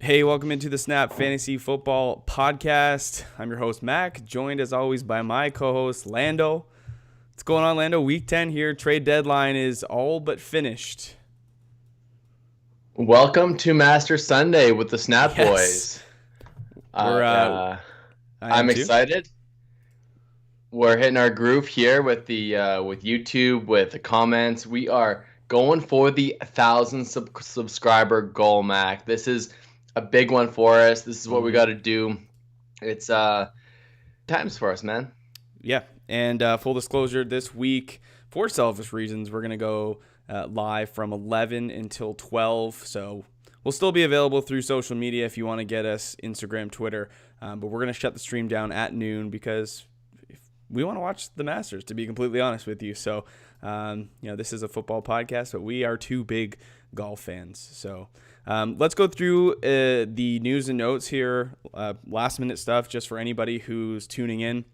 Hey, welcome into the Snap Fantasy Football Podcast. I'm your host, Mac, joined as always by my co-host, Lando. What's going on, Lando? Week 10 here. Trade deadline is all but finished. Welcome to Master Sunday with the Snap Yes. Boys. I am I'm too. excited. We're hitting our groove here with with YouTube, with the comments. We are going for the 1,000 subscriber goal, Mac. This is a big one for us. This is what we got to do. It's times for us, man. Yeah, and full disclosure, this week, for selfish reasons, we're going to go live from 11 until 12, so we'll still be available through social media if you want to get us, Instagram, Twitter, but we're going to shut the stream down at noon because we want to watch the Masters, to be completely honest with you. So, this is a football podcast, but we are two big golf fans. So let's go through the news and notes here, last minute stuff just for anybody who's tuning in.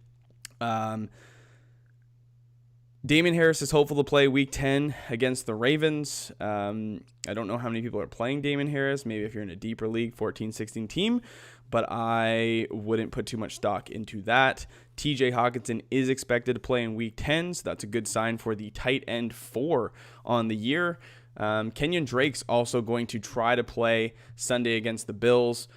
Damien Harris is hopeful to play Week 10 against the Ravens. I don't know how many people are playing Damien Harris. Maybe if you're in a deeper league, 14-16 team, but I wouldn't put too much stock into that. TJ Hawkinson is expected to play in Week 10, so that's a good sign for the tight end 4 on the year. Kenyon Drake's also going to try to play Sunday against the Bills.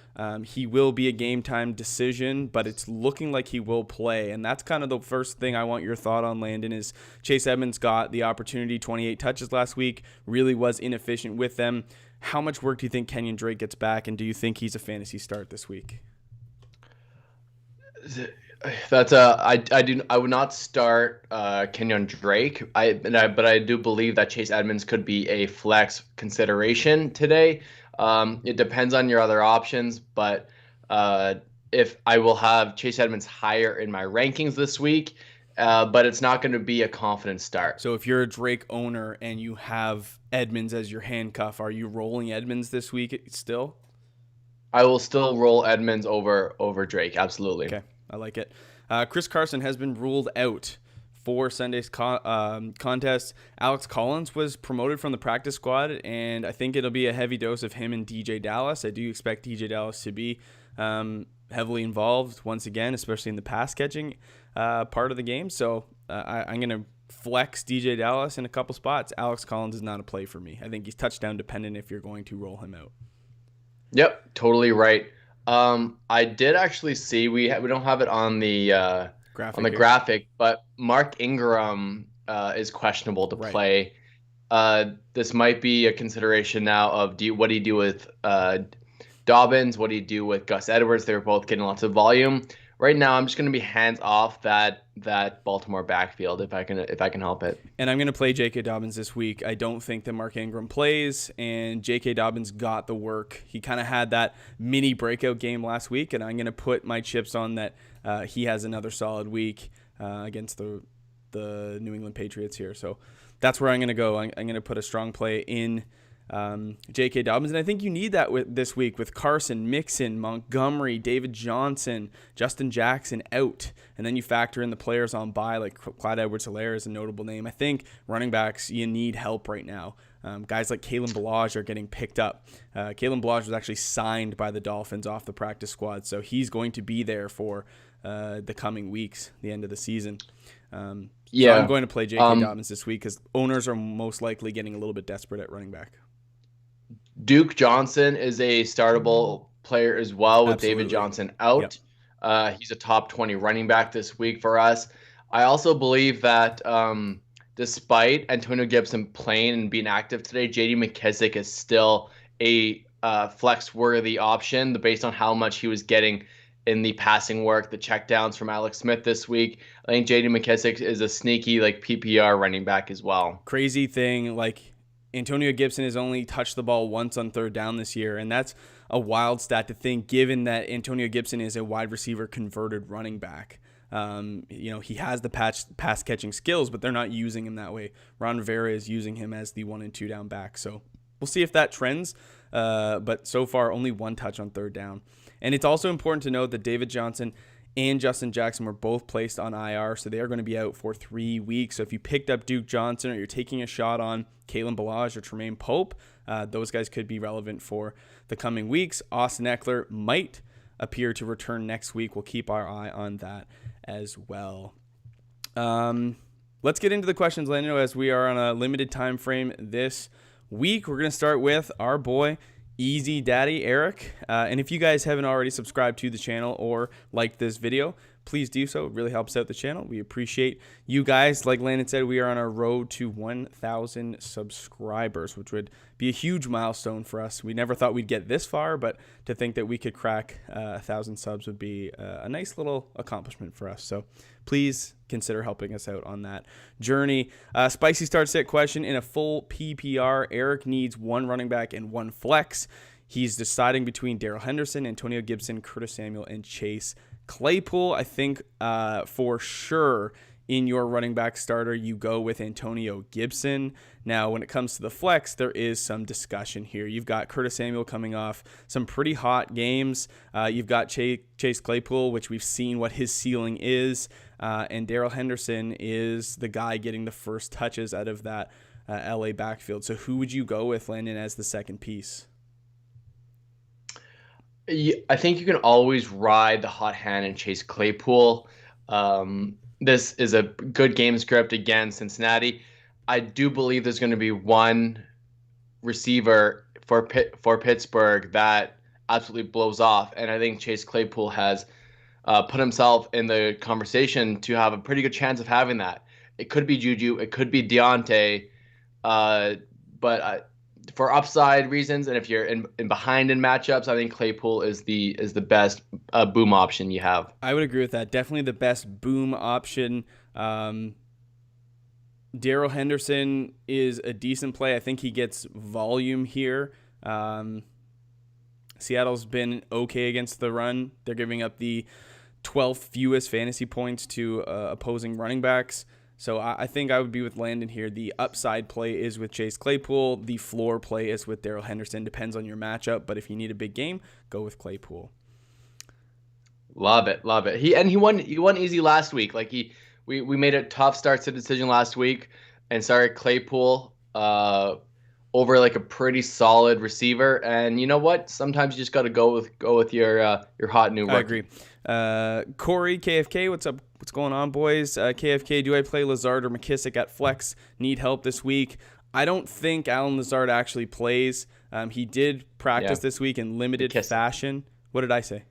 He will be a game time decision, but it's looking like he will play. And that's kind of the first thing I want your thought on, Landon, is Chase Edmonds got the opportunity, 28 touches last week, really was inefficient with them. How much work do you think Kenyon Drake gets back, and do you think he's a fantasy start this week? I would not start Kenyon Drake. But I do believe that Chase Edmonds could be a flex consideration today. It depends on your other options, but if I will have Chase Edmonds higher in my rankings this week, but it's not going to be a confident start. So if you're a Drake owner and you have Edmonds as your handcuff, are you rolling Edmonds this week still? I will still roll Edmonds over Drake. Absolutely. Okay, I like it. Chris Carson has been ruled out for Sunday's contest. Alex Collins was promoted from the practice squad, and I think it'll be a heavy dose of him and DJ Dallas. I do expect DJ Dallas to be heavily involved once again, especially in the pass catching part of the game. So I'm going to flex DJ Dallas in a couple spots. Alex Collins is not a play for me. I think he's touchdown dependent if you're going to roll him out. Yep, totally right. I did actually see we don't have it on the graphic, but Mark Ingram is questionable to play. This might be a consideration now of what do you do with Dobbins? What do you do with Gus Edwards? They're both getting lots of volume. Right now, I'm just going to be hands off that Baltimore backfield if I can help it. And I'm going to play J.K. Dobbins this week. I don't think that Mark Ingram plays, and J.K. Dobbins got the work. He kind of had that mini breakout game last week, and I'm going to put my chips on that he has another solid week against the New England Patriots here. So that's where I'm going to go. I'm going to put a strong play in J.K. Dobbins, and I think you need that this week with Carson, Mixon, Montgomery, David Johnson, Justin Jackson out, and then you factor in the players on bye like Clyde Edwards-Helaire is a notable name. I think running backs, you need help right now. Guys like Kalen Ballage are getting picked up. Kalen Ballage was actually signed by the Dolphins off the practice squad, so he's going to be there for the coming weeks, the end of the season. So I'm going to play J.K. Dobbins this week because owners are most likely getting a little bit desperate at running back. Duke Johnson is a startable player as well with Absolutely. David Johnson out. Yep. He's a top 20 running back this week for us. I also believe that despite Antonio Gibson playing and being active today, J.D. McKissic is still a flex-worthy option based on how much he was getting in the passing work, the checkdowns from Alex Smith this week. I think J.D. McKissic is a sneaky PPR running back as well. Crazy thing, Antonio Gibson has only touched the ball once on third down this year, and that's a wild stat to think given that Antonio Gibson is a wide receiver converted running back. He has the pass catching skills, but they're not using him that way. Ron Rivera is using him as the 1 and 2 down back. So we'll see if that trends. But so far, only one touch on third down. And it's also important to note that David Johnson and Justin Jackson were both placed on IR, so they are going to be out for 3 weeks. So if you picked up Duke Johnson or you're taking a shot on Kalen Ballage or Tremaine Pope, those guys could be relevant for the coming weeks. Austin Eckler might appear to return next week. We'll keep our eye on that as well. Let's get into the questions, Lando, as we are on a limited time frame this week. We're going to start with our boy, Easy Daddy Eric. And if you guys haven't already subscribed to the channel or liked this video, please do so. It really helps out the channel. We appreciate you guys. Like Landon said, we are on our road to 1,000 subscribers, which would be a huge milestone for us. We never thought we'd get this far, but to think that we could crack 1,000 subs would be a nice little accomplishment for us. So please consider helping us out on that journey. Spicy start sit question: in a full PPR, Eric needs one running back and one flex. He's deciding between Darrell Henderson, Antonio Gibson, Curtis Samuel, and Chase Claypool. I think for sure in your running back starter, you go with Antonio Gibson. Now, when it comes to the flex, there is some discussion here. You've got Curtis Samuel coming off some pretty hot games. You've got Chase Claypool, which we've seen what his ceiling is. And Darrell Henderson is the guy getting the first touches out of that LA backfield. So who would you go with, Landon, as the second piece? I think you can always ride the hot hand and Chase Claypool. This is a good game script against Cincinnati. I do believe there's going to be one receiver for Pittsburgh that absolutely blows off, and I think Chase Claypool has put himself in the conversation to have a pretty good chance of having that. It could be Juju, it could be Deontay, but for upside reasons, and if you're in behind in matchups, I think Claypool is the best boom option you have. I would agree with that. Definitely the best boom option. Darrell Henderson is a decent play. I think he gets volume here. Seattle's been okay against the run. They're giving up the 12th fewest fantasy points to opposing running backs. So I think I would be with Landon here. The upside play is with Chase Claypool. The floor play is with Darrell Henderson. Depends on your matchup, but if you need a big game, go with Claypool. Love it. He won easy last week. Like we made a tough start to decision last week and started Claypool over like a pretty solid receiver. And you know what? Sometimes you just got to go with your hot new rookie. I agree. Corey KFK, what's up? What's going on, boys? KFK, do I play Lazard or McKissick at flex? Need help this week. I don't think Allen Lazard actually plays. He did practice this week in limited fashion. What did I say?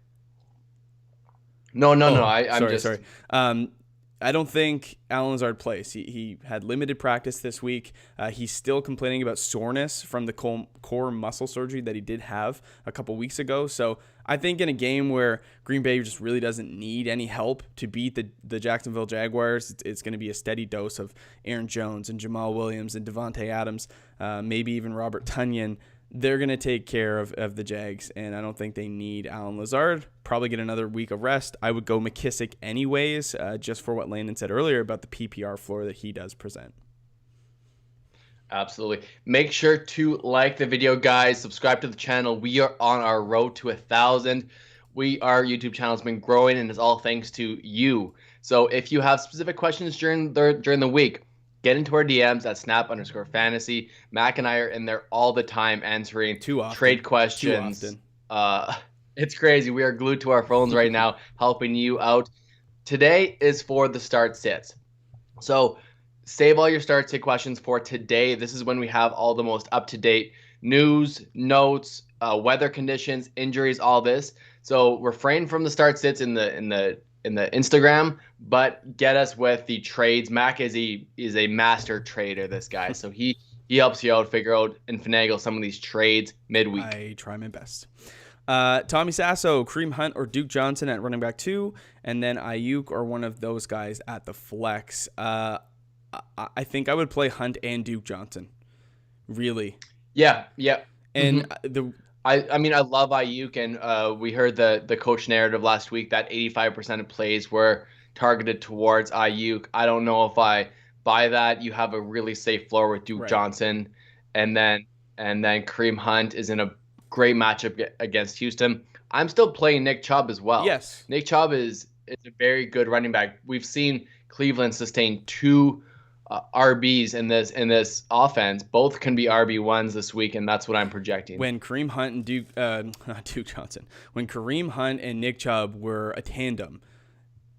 No. I'm sorry. I don't think Allen Lazard plays. He had limited practice this week. He's still complaining about soreness from the core muscle surgery that he did have a couple weeks ago. So I think in a game where Green Bay just really doesn't need any help to beat the Jacksonville Jaguars, it's going to be a steady dose of Aaron Jones and Jamal Williams and Devontae Adams, maybe even Robert Tonyan. They're going to take care of the Jags, and I don't think they need Allen Lazard. Probably get another week of rest. I would go McKissick anyways, just for what Landon said earlier about the PPR floor that he does present. Absolutely. Make sure to like the video, guys. Subscribe to the channel. We are on our road to 1,000. Our YouTube channel has been growing, and it's all thanks to you. So if you have specific questions during the week, get into our DMs at snap_fantasy. Mac and I are in there all the time answering trade questions. Too often. It's crazy. We are glued to our phones right now, helping you out. Today is for the start sits. So save all your start sit questions for today. This is when we have all the most up-to-date news, notes, weather conditions, injuries, all this. So refrain from the start sits in the Instagram, but get us with the trades. Mac is a master trader, this guy. So he helps you out, figure out and finagle some of these trades midweek. I try my best. Tommy Sasso, Kareem Hunt or Duke Johnson at running back 2, and then Ayuk or one of those guys at the flex. I think I would play Hunt and Duke Johnson. Really. Yeah. And I mean, I love Ayuk, and we heard the coach narrative last week that 85% of plays were targeted towards Ayuk. I don't know if I buy that. You have a really safe floor with Duke Johnson, and then Kareem Hunt is in a great matchup against Houston. I'm still playing Nick Chubb as well. Yes. Nick Chubb is is a very good running back. We've seen Cleveland sustain two RBs in this offense. Both can be RB1s this week, and that's what I'm projecting. When Kareem Hunt and not Duke Johnson, when Kareem Hunt and Nick Chubb were a tandem,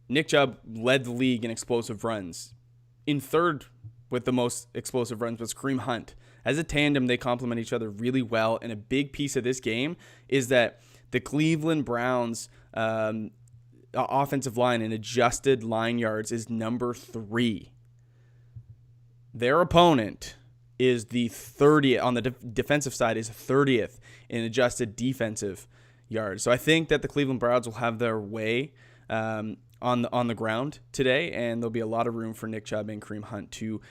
Nick Chubb led the league in explosive runs. In third with the most explosive runs was Kareem Hunt. As a tandem, they complement each other really well, and a big piece of this game is that the Cleveland Browns offensive line in adjusted line yards is number 3. Their opponent is the 30th on the defensive side, is 30th in adjusted defensive yards. So I think that the Cleveland Browns will have their way on the ground today, and there'll be a lot of room for Nick Chubb and Kareem Hunt to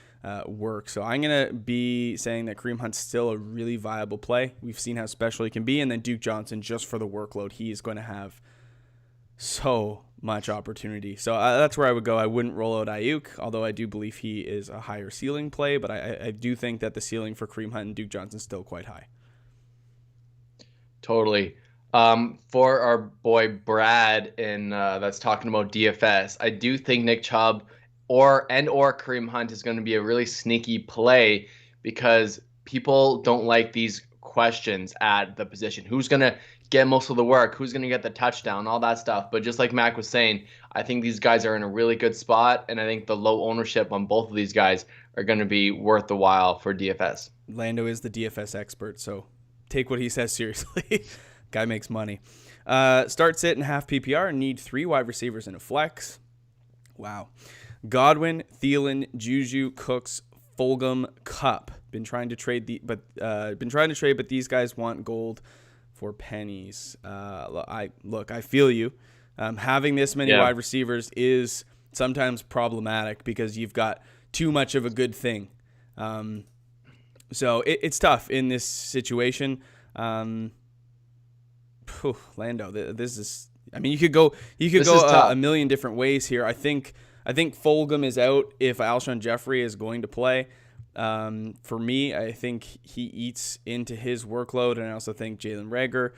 work. So I'm going to be saying that Kareem Hunt's still a really viable play. We've seen how special he can be, and then Duke Johnson, just for the workload, he is going to have so much opportunity. So that's where I would go. I wouldn't roll out Ayuk, although I do believe he is a higher ceiling play, but I do think that the ceiling for Kareem Hunt and Duke Johnson is still quite high. Totally. For our boy Brad that's talking about DFS, I do think Nick Chubb or Kareem Hunt is going to be a really sneaky play because people don't like these questions at the position. Who's going to get most of the work? Who's going to get the touchdown? All that stuff. But just like Mac was saying, I think these guys are in a really good spot, and I think the low ownership on both of these guys are going to be worth the while for DFS. Lando is the DFS expert, so take what he says seriously. Guy makes money. Start, sit, and half PPR. Need 3 wide receivers and a flex. Wow. Godwin, Thielen, Juju, Cooks, Fulgham, Kupp. Been trying to trade, but these guys want gold for pennies. I feel you. Having this many wide receivers is sometimes problematic because you've got too much of a good thing. So it's tough in this situation. Lando, this is. I mean, you could go a million different ways here. I think Fulgham is out if Alshon Jeffrey is going to play. For me, I think he eats into his workload, and I also think Jalen Reagor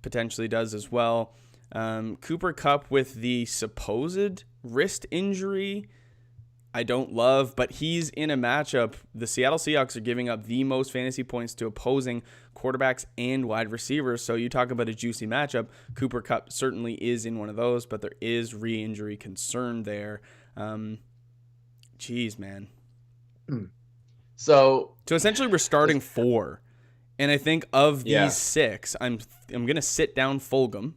potentially does as well. Cooper Kupp with the supposed wrist injury, I don't love, but he's in a matchup. The Seattle Seahawks are giving up the most fantasy points to opposing quarterbacks and wide receivers. So you talk about a juicy matchup. Cooper Kupp certainly is in one of those, but there is re-injury concern there. Geez, man. So essentially we're starting 4. And I think of these 6, I'm going to sit down Fulgham.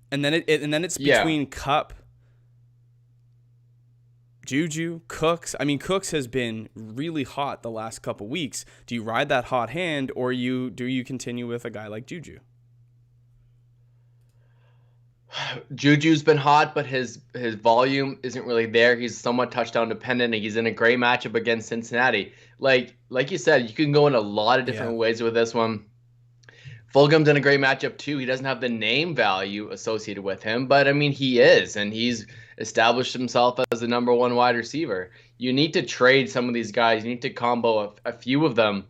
And then it's between Kupp, Juju, Cooks. I mean, Cooks has been really hot the last couple weeks. Do you ride that hot hand, or do you continue with a guy like Juju? Juju's been hot, but his volume isn't really there. He's somewhat touchdown dependent, and he's in a great matchup against Cincinnati. Like you said, you can go in a lot of different ways with this one. Fulgham's in a great matchup too. He doesn't have the name value associated with him, but I mean, he is, and he's established himself as the number 1 wide receiver. You need to trade some of these guys. You need to combo a few of them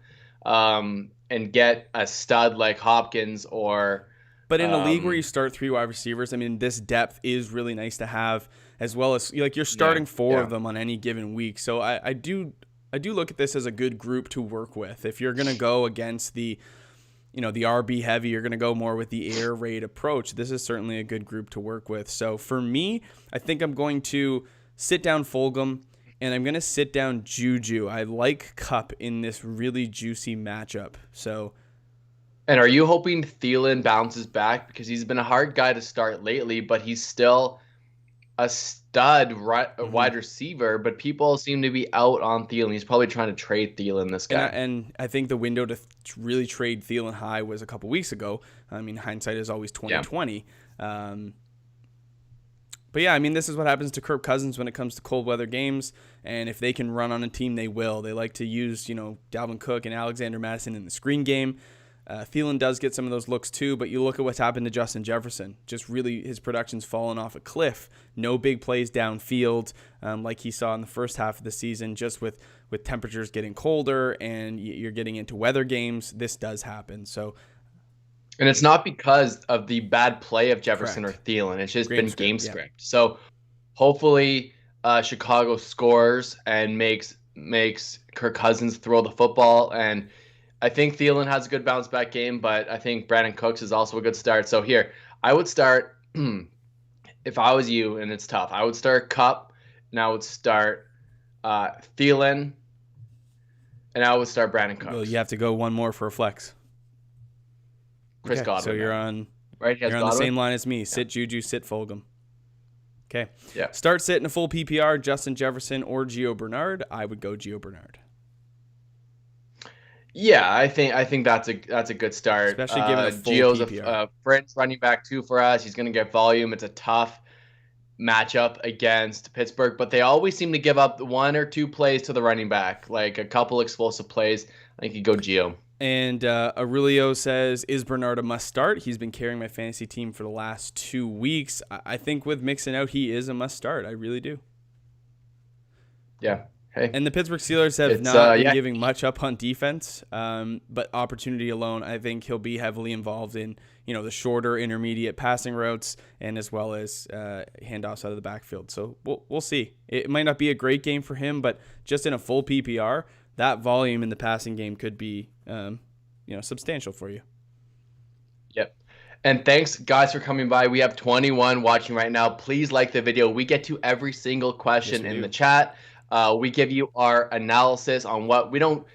and get a stud like Hopkins or... But in a league where you start 3 wide receivers, I mean, this depth is really nice to have, as well as like you're starting 4 of them on any given week. So I do look at this as a good group to work with. If you're going to go against the RB heavy, you're going to go more with the air raid approach. This is certainly a good group to work with. So for me, I think I'm going to sit down Fulgham, and I'm going to sit down Juju. I like Kupp in this really juicy matchup. So. And are you hoping Thielen bounces back? Because he's been a hard guy to start lately, but he's still a stud wide receiver, but people seem to be out on Thielen. He's probably trying to trade Thielen, this guy. And I think the window to really trade Thielen high was a couple weeks ago. I mean, hindsight is always 2020. Yeah. But yeah, I mean, this is what happens to Kirk Cousins when it comes to cold weather games. And if they can run on a team, they will. They like to use, Dalvin Cook and Alexander Madison in the screen game. Thielen does get some of those looks too, but you look at what's happened to Justin Jefferson. Just really, his production's fallen off a cliff. No big plays downfield like he saw in the first half of the season, just with temperatures getting colder and you're getting into weather games. This does happen. So And it's not because of the bad play of Jefferson Correct. or Thielen. It's just Game been script, game yeah. script. So hopefully Chicago scores and makes Kirk Cousins throw the football. And I think Thielen has a good bounce back game, but I think Brandon Cooks is also a good start. So here, I would start if I was you, and it's tough. I would start Cup, and I would start Thielen, and I would start Brandon Cooks. Well, you have to go one more for a flex. Chris Okay, Godwin. so you're on right. You're on the same line as me. Sit Juju, sit Fulgham. Okay. Yeah. Start sit in a full PPR, Justin Jefferson or Gio Bernard. I would go Gio Bernard. Yeah, I think that's a good start. Especially given a full Gio's PPR. a French running back too for us. He's going to get volume. It's a tough matchup against Pittsburgh, but they always seem to give up 1 or 2 plays to the running back, like a couple explosive plays. I think you go Gio. And Aurelio says, is Bernard a must start? He's been carrying my fantasy team for the last 2 weeks. I think with Mixon out, he is a must start. I really do. Yeah. Hey. And the Pittsburgh Steelers have not been giving much up on defense, but opportunity alone, I think he'll be heavily involved in the shorter, intermediate passing routes and as well as handoffs out of the backfield. So we'll see. It might not be a great game for him, but just in a full PPR, that volume in the passing game could be substantial for you. Yep. And thanks, guys, for coming by. We have 21 watching right now. Please like the video. We get to every single question in the chat. We give you our analysis on what we don't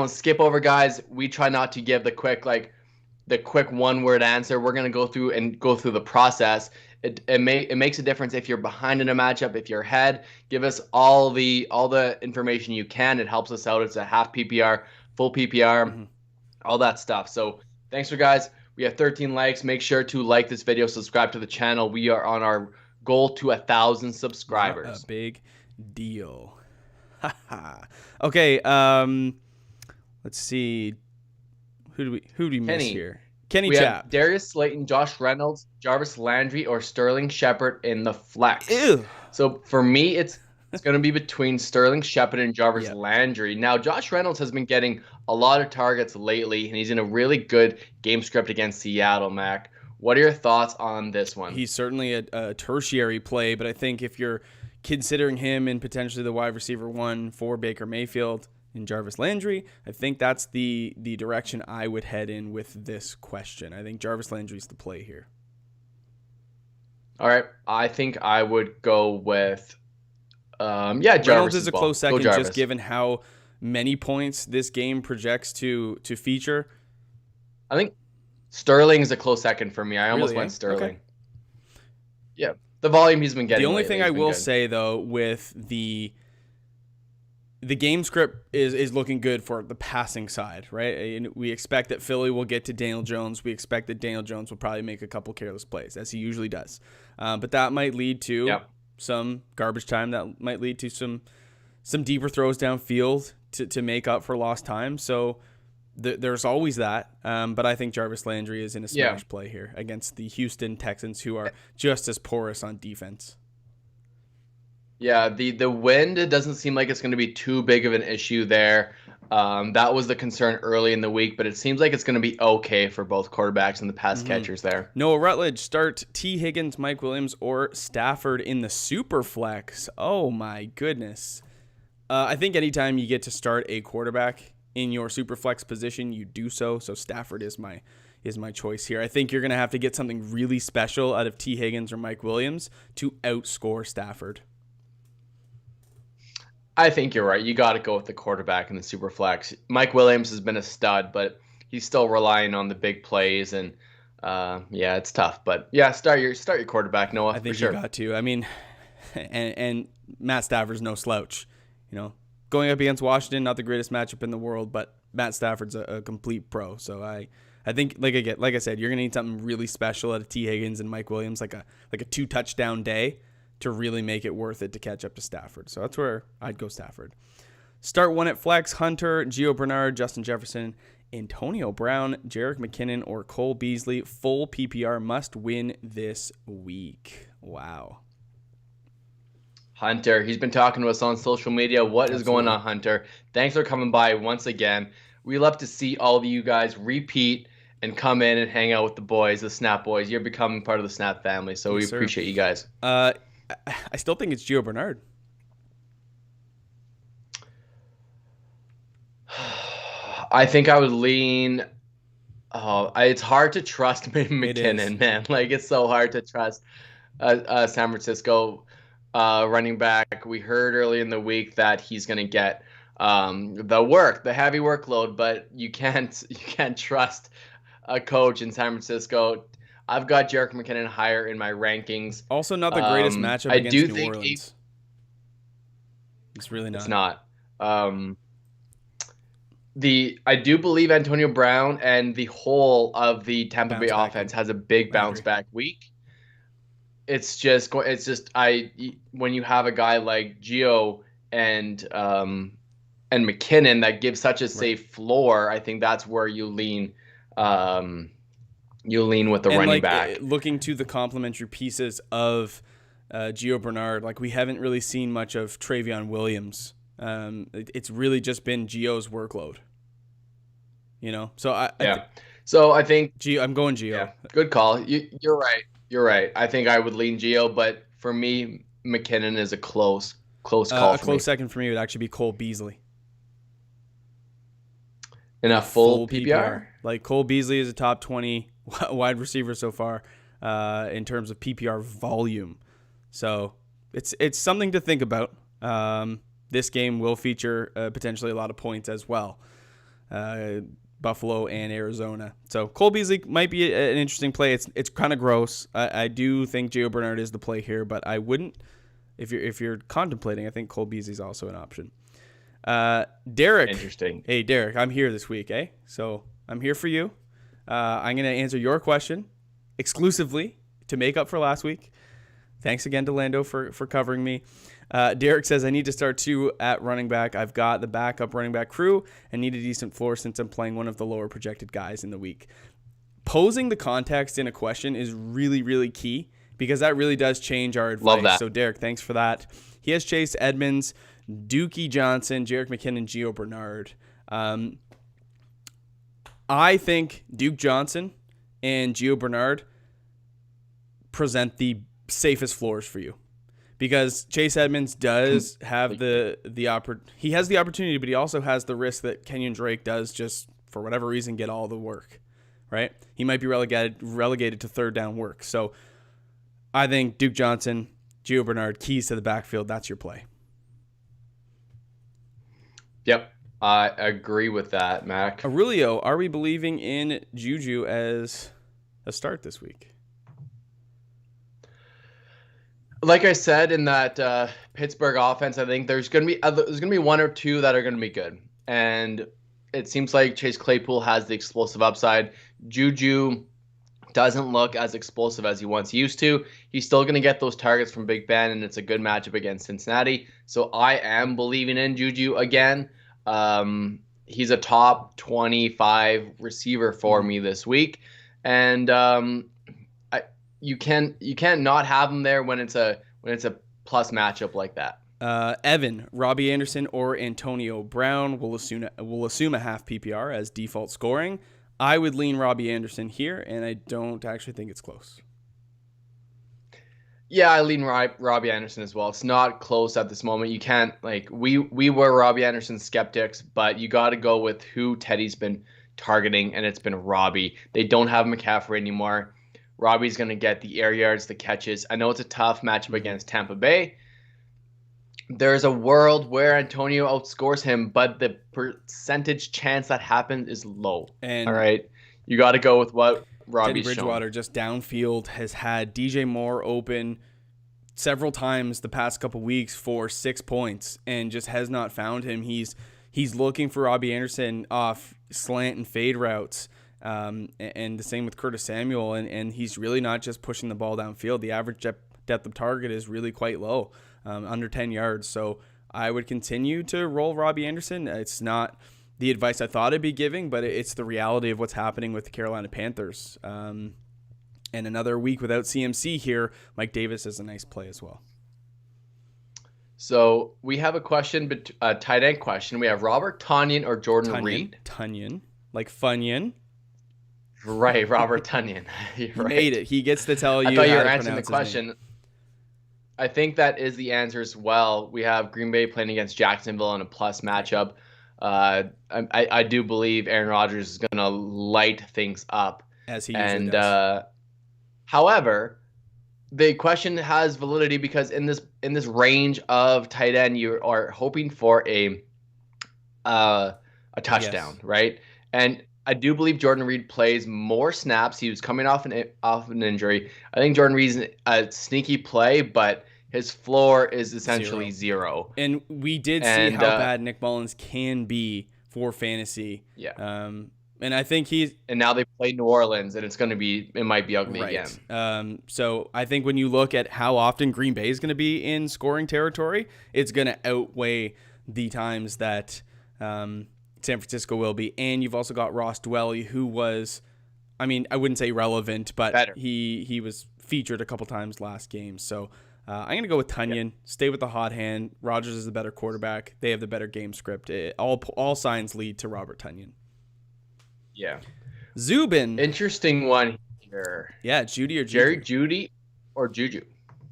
skip over, guys. We try not to give the quick one-word answer. We're gonna go through the process. It makes a difference if you're behind in a matchup, if you're ahead. Give us all the information you can. It helps us out. It's a half PPR, full PPR, all that stuff. So thanks for guys. We have 13 likes. Make sure to like this video, subscribe to the channel. We are on our goal to 1,000 subscribers. A big deal. Okay, let's see. Who do we miss here? Kenny we Chap. Have Darius Slayton, Josh Reynolds, Jarvis Landry, or Sterling Shepard in the flex. Ew. So for me, it's going to be between Sterling Shepard and Jarvis Landry. Now, Josh Reynolds has been getting a lot of targets lately, and he's in a really good game script against Seattle, Mac. What are your thoughts on this one? He's certainly a tertiary play, but I think if you're considering him and potentially the wide receiver 1 for Baker Mayfield and Jarvis Landry, I think that's the direction I would head in with this question. I think Jarvis Landry's the play here. All right. I think I would go with Jarvis. Reynolds is a close second, just given how many points this game projects to feature. I think Sterling is a close second for me. I almost went Sterling. Okay. Yeah. The volume he's been getting. The only thing I will say, though, with the game script is looking good for the passing side, right? And we expect that Philly will get to Daniel Jones. We expect that Daniel Jones will probably make a couple careless plays, as he usually does. But that might lead to some garbage time. That might lead to some deeper throws downfield to make up for lost time. So there's always that. But I think Jarvis Landry is in a smash play here against the Houston Texans, who are just as porous on defense. Yeah, the wind, it doesn't seem like it's going to be too big of an issue there. That was the concern early in the week, but it seems like it's going to be okay for both quarterbacks and the pass catchers there. Noah Rutledge, start T. Higgins, Mike Williams, or Stafford in the super flex. Oh my goodness. I think anytime you get to start a quarterback in your super flex position, you do so. So Stafford is my choice here. I think you're going to have to get something really special out of T. Higgins or Mike Williams to outscore Stafford. I think you're right. You got to go with the quarterback in the super flex. Mike Williams has been a stud, but he's still relying on the big plays, and it's tough. But start your quarterback, Noah. I think for sure. You got to. I mean, and Matt Stafford's no slouch. Going up against Washington, not the greatest matchup in the world, but Matt Stafford's a complete pro. So I think like I said, you're gonna need something really special out of T. Higgins and Mike Williams, like a 2-touchdown day, to really make it worth it to catch up to Stafford. So that's where I'd go Stafford. Start one at flex: Hunter, Gio Bernard, Justin Jefferson, Antonio Brown, Jerick McKinnon, or Cole Beasley. Full PPR must win this week. Wow. Hunter, he's been talking to us on social media. What is going on, Hunter? Thanks for coming by once again. We love to see all of you guys repeat and come in and hang out with the boys, the Snap boys. You're becoming part of the Snap family, so we appreciate you guys. I still think it's Gio Bernard. I think I would lean. It's hard to trust McKinnon, man. Like, it's so hard to trust San Francisco running back. We heard early in the week that he's going to get the heavy workload, but you can't trust a coach in San Francisco. I've got Jerick McKinnon higher in my rankings. Also, not the greatest matchup against New Orleans. It's really not. It's not. I do believe Antonio Brown and the whole of the Tampa Bay offense has a big bounce back week. It's just when you have a guy like Gio and McKinnon that gives such a safe floor, I think that's where you lean. You lean with the running back. Looking to the complementary pieces of Gio Bernard, like we haven't really seen much of Travion Williams. It's really just been Gio's workload, So I think I'm going Gio. Yeah, good call. You're right. You're right. I think I would lean Gio, but for me, McKinnon is a close call. A close second for me would actually be Cole Beasley. In a full PPR? Like Cole Beasley is a top 20 wide receiver so far in terms of PPR volume. So it's something to think about. This game will feature potentially a lot of points as well. Buffalo and Arizona. So Cole Beasley might be an interesting play. It's kind of gross. I do think Gio Bernard is the play here, but I wouldn't if you're contemplating. I think Cole Beasley is also an option. Derek. Interesting. Hey Derek, I'm here this week, So I'm here for you. I'm going to answer your question exclusively to make up for last week. Thanks again to Lando for covering me. Derek says, I need to start 2 at running back. I've got the backup running back crew and need a decent floor since I'm playing one of the lower projected guys in the week. Posing the context in a question is really, really key because that really does change our advice. Love that. So Derek, thanks for that. He has Chase Edmonds, Dookie Johnson, Jerick McKinnon, Gio Bernard. I think Duke Johnson and Gio Bernard present the safest floors for you because Chase Edmonds does have the opportunity, but he also has the risk that Kenyon Drake does just for whatever reason get all the work, right? He might be relegated to third down work. So I think Duke Johnson, Gio Bernard, keys to the backfield. That's your play. Yep, I agree with that, Mac. Aurelio, are we believing in Juju as a start this week? Like I said, in that Pittsburgh offense, I think there's gonna be one or two that are gonna be good, and it seems like Chase Claypool has the explosive upside. Juju doesn't look as explosive as he once used to. He's still gonna get those targets from Big Ben, and it's a good matchup against Cincinnati. So I am believing in Juju again. He's a top 25 receiver for me this week, and you can't not have him there when it's a plus matchup like that. Evan, Robbie Anderson, or Antonio Brown will assume a half PPR as default scoring. I would lean Robbie Anderson here, and I don't actually think it's close. Yeah, I lean Robbie Anderson as well. It's not close at this moment. You can't we were Robbie Anderson skeptics, but you got to go with who Teddy's been targeting, and it's been Robbie. They don't have McCaffrey anymore. Robbie's going to get the air yards, the catches. I know it's a tough matchup against Tampa Bay. There's a world where Antonio outscores him, but the percentage chance that happens is low. And all right, you got to go with what Robbie's Teddy Bridgewater shown. Just downfield has had DJ Moore open several times the past couple weeks for 6 points and just has not found him. He's looking for Robbie Anderson off slant and fade routes. And the same with Curtis Samuel, and he's really not just pushing the ball downfield. The average depth of target is really quite low, under 10 yards. So I would continue to roll Robbie Anderson. It's not the advice I thought I'd be giving, but it's the reality of what's happening with the Carolina Panthers. And another week without CMC here, Mike Davis is a nice play as well. So we have a question, a tight end question. We have Robert Tonyan or Jordan Reed. Tonyan, like Funyun. Right, Robert Tonyan. He made it. He gets to tell you. I thought you how were to answering the pronounce his question. name. I think that is the answer as well. We have Green Bay playing against Jacksonville in a plus matchup. I do believe Aaron Rodgers is going to light things up. As he usually does. However, the question has validity because in this range of tight end, you are hoping for a touchdown, yes. Right? And I do believe Jordan Reed plays more snaps. He was coming off an injury. I think Jordan Reed's a sneaky play, but his floor is essentially zero. And we did see how bad Nick Mullins can be for fantasy. Yeah. And I think and now they play New Orleans, and it might be ugly again. So I think when you look at how often Green Bay is going to be in scoring territory, it's going to outweigh the times that San Francisco will be. And you've also got Ross Dwelly, who was, I wouldn't say relevant, but he was featured a couple times last game. So I'm going to go with Tonyan. Yep. Stay with the hot hand. Rodgers is the better quarterback. They have the better game script. All signs lead to Robert Tonyan. Yeah. Zubin. Interesting one here. Yeah, Judy or Juju. Jerry Jeudy or Juju?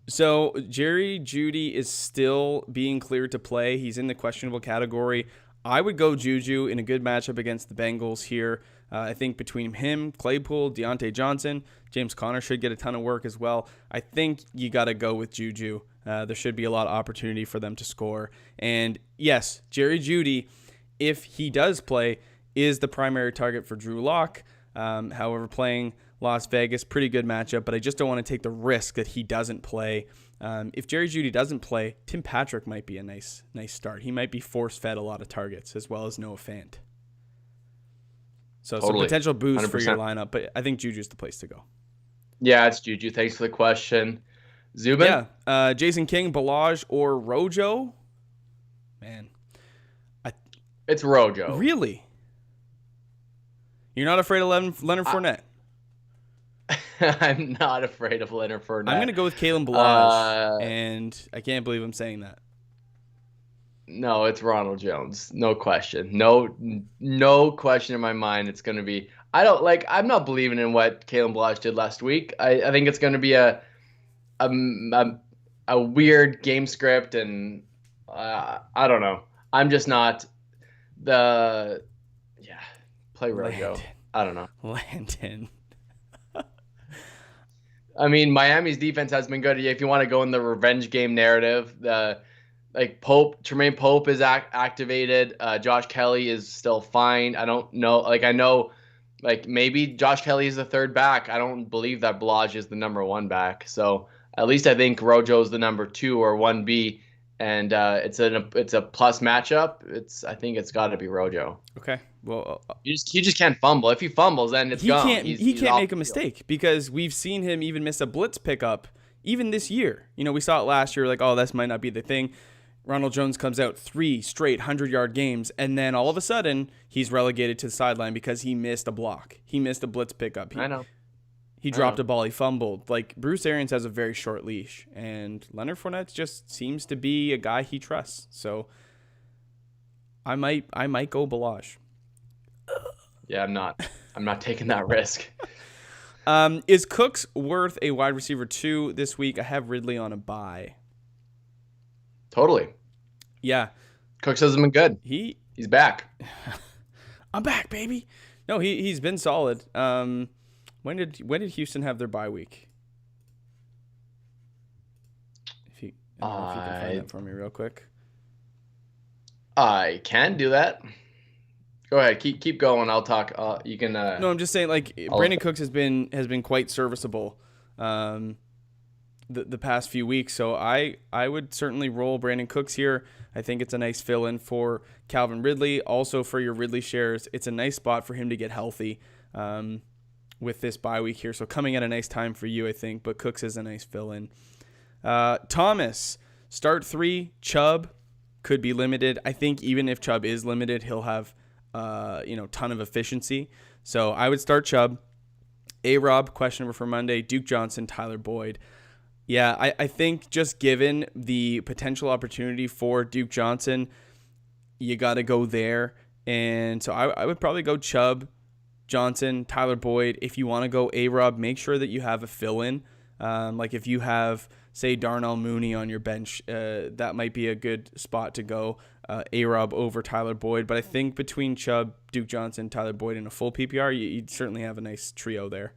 So Jerry Jeudy is still being cleared to play. He's in the questionable category. I would go Juju in a good matchup against the Bengals here. I think between him, Claypool, Deontay Johnson, James Conner should get a ton of work as well. I think you got to go with Juju. There should be a lot of opportunity for them to score. And yes, Jerry Jeudy, if he does play, is the primary target for Drew Lock. However, playing Las Vegas, pretty good matchup, but I just don't want to take the risk that he doesn't play. If Jerry Jeudy doesn't play, Tim Patrick might be a nice start. He might be force-fed a lot of targets, as well as Noah Fant. So some potential boost 100%. For your lineup, but I think Juju's the place to go. Yeah, it's Juju. Thanks for the question. Zubin? Yeah, Jason King, Balaj, or Rojo? Man. It's Rojo. Really? You're not afraid of Leonard Fournette? I'm not afraid of Leonard Fournette. I'm going to go with Kalen Balaj, and I can't believe I'm saying that. No, it's Ronald Jones. No question. No question in my mind it's going to be. I'm not believing in what Kalen Balaj did last week. I think it's going to be a weird game script, and I don't know. I'm just not play Rojo. I don't know. Landon. Miami's defense has been good. If you want to go in the revenge game narrative, Tremaine Pope is activated. Josh Kelly is still fine. I don't know. I know, maybe Josh Kelly is the third back. I don't believe that Balaj is the number one back. So at least I think Rojo's the number 2 or 1B, and it's a plus matchup. I think it's got to be Rojo. Okay. Well, he just can't fumble. If he fumbles, then it's gone. He can't make a mistake because we've seen him even miss a blitz pickup even this year. We saw it last year. This might not be the thing. Ronald Jones comes out 3 straight 100-yard games, and then all of a sudden he's relegated to the sideline because he missed a block. He missed a blitz pickup. I know. He dropped a ball. He fumbled. Bruce Arians has a very short leash, and Leonard Fournette just seems to be a guy he trusts. So I might go Balaj. Yeah, I'm not taking that risk. Is Cooks worth a wide receiver 2 this week? I have Ridley on a bye. Totally. Yeah. Cooks hasn't been good. He's back. I'm back, baby. No, he's been solid. When did Houston have their bye week? If you can find that for me real quick. I can do that. Go ahead, keep going. I'll talk. You can. No, I'm just saying. Brandon Cooks has been quite serviceable, the past few weeks. So I would certainly roll Brandon Cooks here. I think it's a nice fill-in for Calvin Ridley. Also for your Ridley shares, it's a nice spot for him to get healthy, with this bye week here. So coming at a nice time for you, I think. But Cooks is a nice fill-in. Thomas, start 3. Chubb could be limited. I think even if Chubb is limited, he'll have ton of efficiency. So I would start Chubb. A-Rob, questionable for Monday. Duke Johnson, Tyler Boyd. Yeah, I think just given the potential opportunity for Duke Johnson, you got to go there. And so I would probably go Chubb, Johnson, Tyler Boyd. If you want to go A-Rob, make sure that you have a fill-in. Like if you have, say, Darnell Mooney on your bench, that might be a good spot to go. A-Rob over Tyler Boyd. But I think between Chubb, Duke Johnson, Tyler Boyd in a full PPR, you'd certainly have a nice trio there.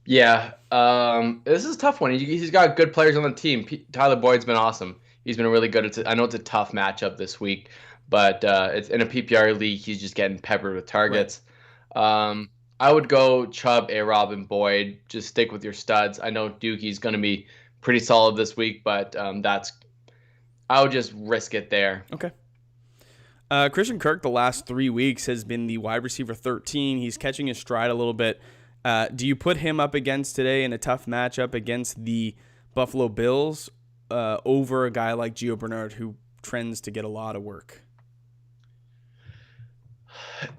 Yeah, this is a tough one. He's got good players on the team. Tyler Boyd's been awesome. He's been really good. I know it's a tough matchup this week, but it's in a PPR league. He's just getting peppered with targets. Right. I would go Chubb, A-Rob, and Boyd. Just stick with your studs. I know Dookie's going to be pretty solid this week, but I would just risk it there. Okay. Christian Kirk the last 3 weeks has been the wide receiver 13. He's catching his stride a little bit. Do you put him up against today in a tough matchup against the Buffalo Bills over a guy like Gio Bernard who trends to get a lot of work?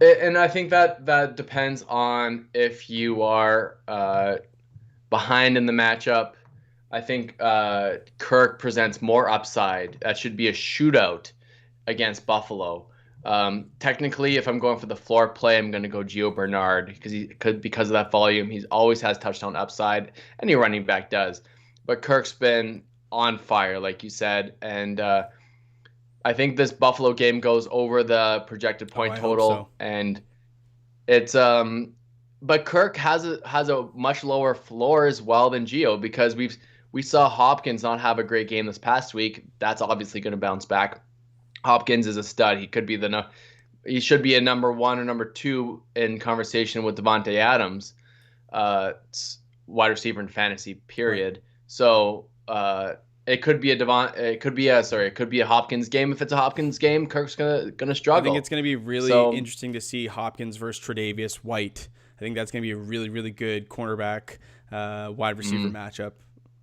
And I think that depends on if you are behind in the matchup. I think Kirk presents more upside. That should be a shootout against Buffalo. Technically, if I'm going for the floor play, I'm going to go Gio Bernard because of that volume. He always has touchdown upside. Any running back does. But Kirk's been on fire, like you said. And I think this Buffalo game goes over the projected point total. Hope so. And it's but Kirk has a much lower floor as well than Gio because we saw Hopkins not have a great game this past week. That's obviously going to bounce back. Hopkins is a stud. He should be a number 1 or number 2 in conversation with Devontae Adams, wide receiver in fantasy. Period. Right. So it could be a Hopkins game. If it's a Hopkins game, Kirk's gonna struggle. I think it's gonna be really interesting to see Hopkins versus Tre'Davious White. I think that's gonna be a really, really good cornerback wide receiver matchup.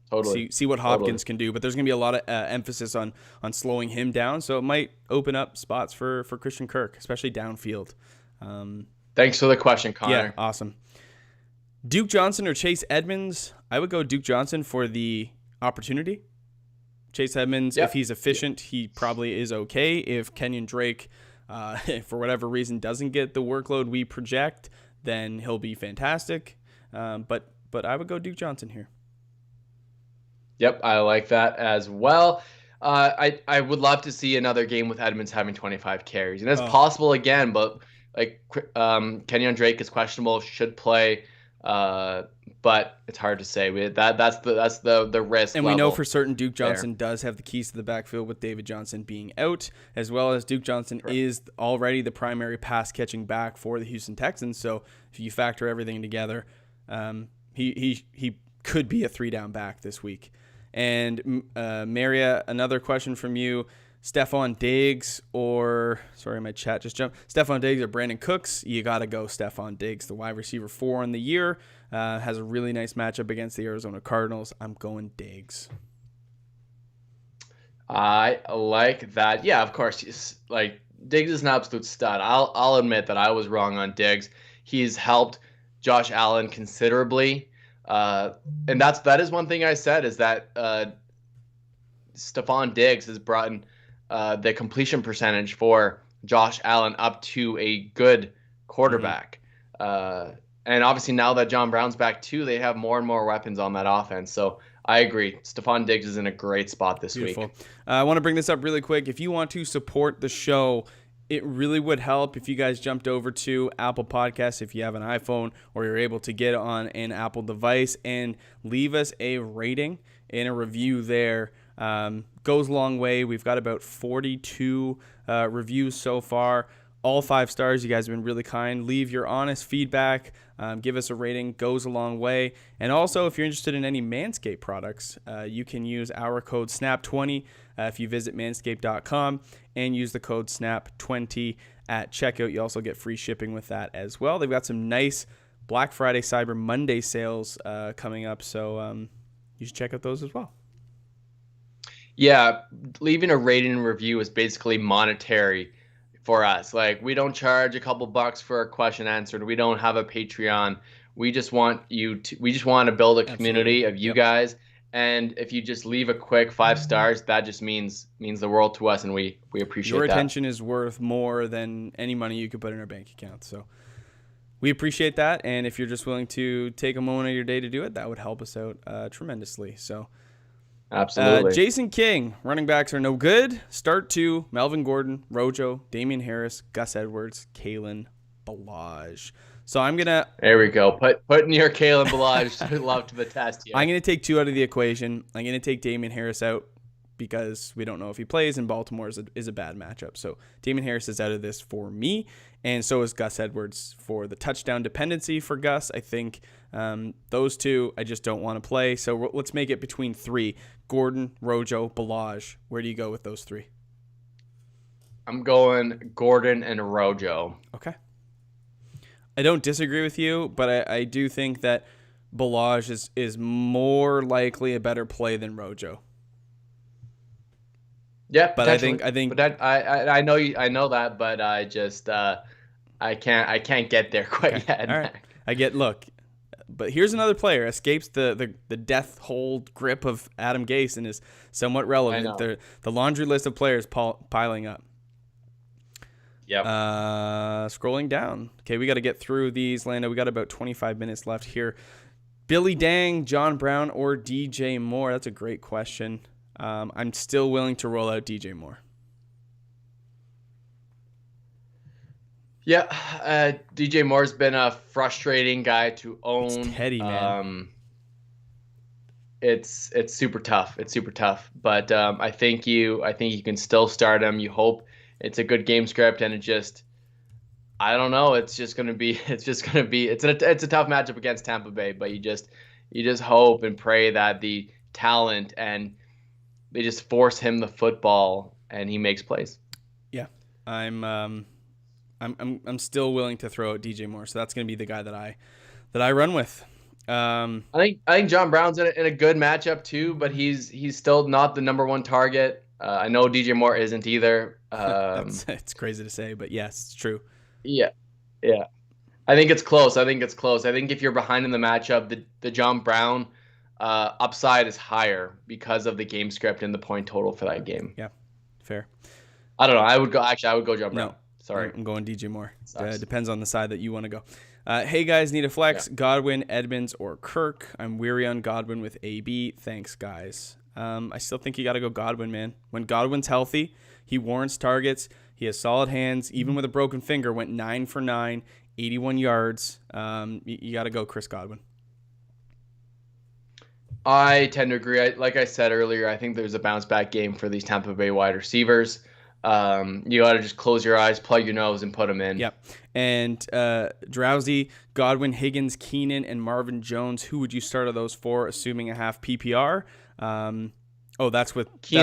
Totally. See what Hopkins can do, but there's going to be a lot of emphasis on slowing him down, so it might open up spots for Christian Kirk, especially downfield. Thanks for the question, Connor. Yeah, awesome. Duke Johnson or Chase Edmonds? I would go Duke Johnson for the opportunity. Chase Edmonds, if he's efficient, he probably is okay. If Kenyon Drake, for whatever reason, doesn't get the workload we project, then he'll be fantastic. But I would go Duke Johnson here. Yep, I like that as well. I would love to see another game with Edmonds having 25 carries, and it's possible again. But like Kenyon Drake is questionable, should play, but it's hard to say. That's the risk. And we know for certain Duke Johnson does have the keys to the backfield with David Johnson being out, as well as Duke Johnson is already the primary pass catching back for the Houston Texans. So if you factor everything together, he could be a 3-down back this week. And Maria, another question from you. Stephon Diggs my chat just jumped. Stephon Diggs or Brandon Cooks? You got to go Stephon Diggs, the wide receiver 4 on the year. Has a really nice matchup against the Arizona Cardinals. I'm going Diggs. I like that. Yeah, of course. Diggs is an absolute stud. I'll admit that I was wrong on Diggs. He's helped Josh Allen considerably. And that is one thing I said is that Stephon Diggs has brought in the completion percentage for Josh Allen up to a good quarterback. And obviously now that John Brown's back too, they have more and more weapons on that offense. So I agree. Stephon Diggs is in a great spot this week. I want to bring this up really quick. If you want to support the show, it really would help if you guys jumped over to Apple Podcasts if you have an iPhone or you're able to get on an Apple device and leave us a rating and a review there. Goes a long way. We've got about 42 reviews so far. All 5 stars. You guys have been really kind. Leave your honest feedback. Give us a rating. Goes a long way. And also, if you're interested in any Manscaped products, you can use our code SNAP20 if you visit manscaped.com and use the code SNAP20 at checkout. You also get free shipping with that as well. They've got some nice Black Friday, Cyber Monday sales coming up, so you should check out those as well. Yeah, leaving a rating and review is basically monetary for us. Like, we don't charge a couple bucks for a question answered. We don't have a Patreon. We just want to build a community of you guys. And if you just leave a quick 5 stars, that just means the world to us, and we appreciate that. Your attention is worth more than any money you could put in our bank account. So we appreciate that. And if you're just willing to take a moment of your day to do it, that would help us out tremendously. So absolutely. Jason King, running backs are no good. Start 2, Melvin Gordon, Rojo, Damian Harris, Gus Edwards, Kalen Ballage. So I'm going to... There we go. Putting your Kalen Ballage to love to the test here. I'm going to take 2 out of the equation. I'm going to take Damian Harris out because we don't know if he plays, and Baltimore is a bad matchup. So Damian Harris is out of this for me, and so is Gus Edwards for the touchdown dependency for Gus. I think those 2 I just don't want to play. So let's make it between 3. Gordon, Rojo, Ballage. Where do you go with those 3? I'm going Gordon and Rojo. Okay. I don't disagree with you, but I do think that Ballage is more likely a better play than Rojo. Yeah, but I think but I know that, but I just I can't get there quite yet. All right. Look, but here's another player escapes the death hold grip of Adam Gase and is somewhat relevant. The laundry list of players piling up. Yep. Scrolling down. Okay, we got to get through these, Lando. We got about 25 minutes left here. Billy Dang, John Brown, or DJ Moore? That's a great question. I'm still willing to roll out DJ Moore. Yeah, DJ Moore's been a frustrating guy to own. It's Teddy, man. It's super tough. It's super tough. But I think you can still start him. You hope it's a good game script, and I don't know. It's a tough matchup against Tampa Bay, but you just hope and pray that the talent and they just force him the football and he makes plays. Yeah, I'm still willing to throw out DJ Moore, so that's going to be the guy that I run with. I think John Brown's in a good matchup too, but he's still not the number 1 target. I know DJ Moore isn't either. It's crazy to say, but yes, it's true. Yeah. I think it's close. I think if you're behind in the matchup, the John Brown upside is higher because of the game script and the point total for that game. Yeah, fair. I don't know. I would go John Brown. No, sorry. I'm going DJ Moore. Depends on the side that you want to go. Hey guys, need a flex? Yeah. Godwin, Edmonds, or Kirk? I'm weary on Godwin with AB. Thanks, guys. I still think you got to go Godwin, man. When Godwin's healthy, he warrants targets. He has solid hands. Even with a broken finger, went 9 for 9, 81 yards. You got to go Chris Godwin. I tend to agree. Like I said earlier, I think there's a bounce back game for these Tampa Bay wide receivers. You got to just close your eyes, plug your nose, and put them in. Yep. And Drowsy, Godwin, Higgins, Keenan, and Marvin Jones. Who would you start of those 4, assuming a half PPR? That's with 2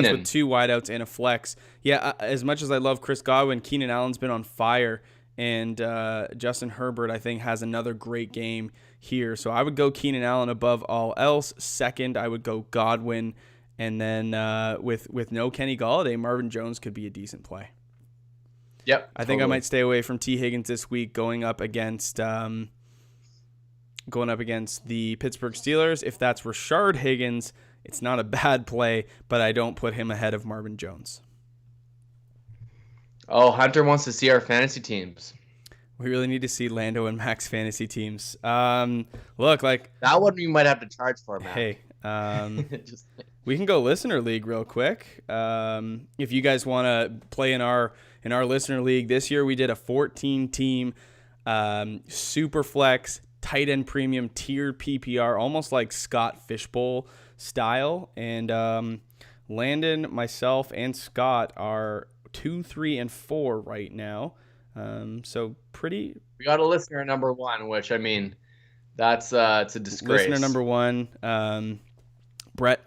wideouts and a flex. Yeah, as much as I love Chris Godwin, Keenan Allen's been on fire, and Justin Herbert, I think, has another great game here. So I would go Keenan Allen above all else. Second, I would go Godwin, and then with no Kenny Golladay, Marvin Jones could be a decent play. Yep, I think I might stay away from T. Higgins this week, going up against the Pittsburgh Steelers. If that's Rashard Higgins, it's not a bad play, but I don't put him ahead of Marvin Jones. Oh, Hunter wants to see our fantasy teams. We really need to see Lando and Mac's fantasy teams. Look, like that one we might have to charge for, Mac. Hey, we can go listener league real quick. If you guys want to play in our listener league this year, we did a 14-team super flex tight end premium tiered PPR, almost like Scott Fishbowl style. And Landon, myself, and Scott are 2, 3, and 4 right now. So pretty. We got a listener number 1, which I mean, that's it's a disgrace. Listener number 1, Brett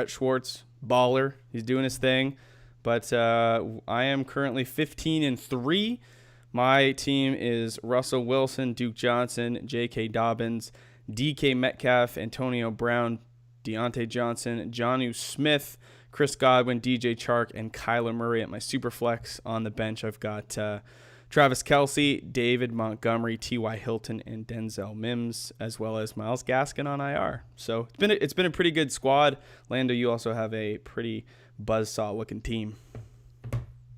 Schwartz, baller. He's doing his thing. But I am currently 15-3. My team is Russell Wilson, Duke Johnson, J.K. Dobbins, D.K. Metcalf, Antonio Brown, Deontay Johnson, Jonnu Smith, Chris Godwin, DJ Chark, and Kyler Murray at my super flex. On the bench, I've got Travis Kelce, David Montgomery, T.Y. Hilton, and Denzel Mims, as well as Myles Gaskin on IR. So it's been a pretty good squad. Lando, you also have a pretty buzzsaw-looking team.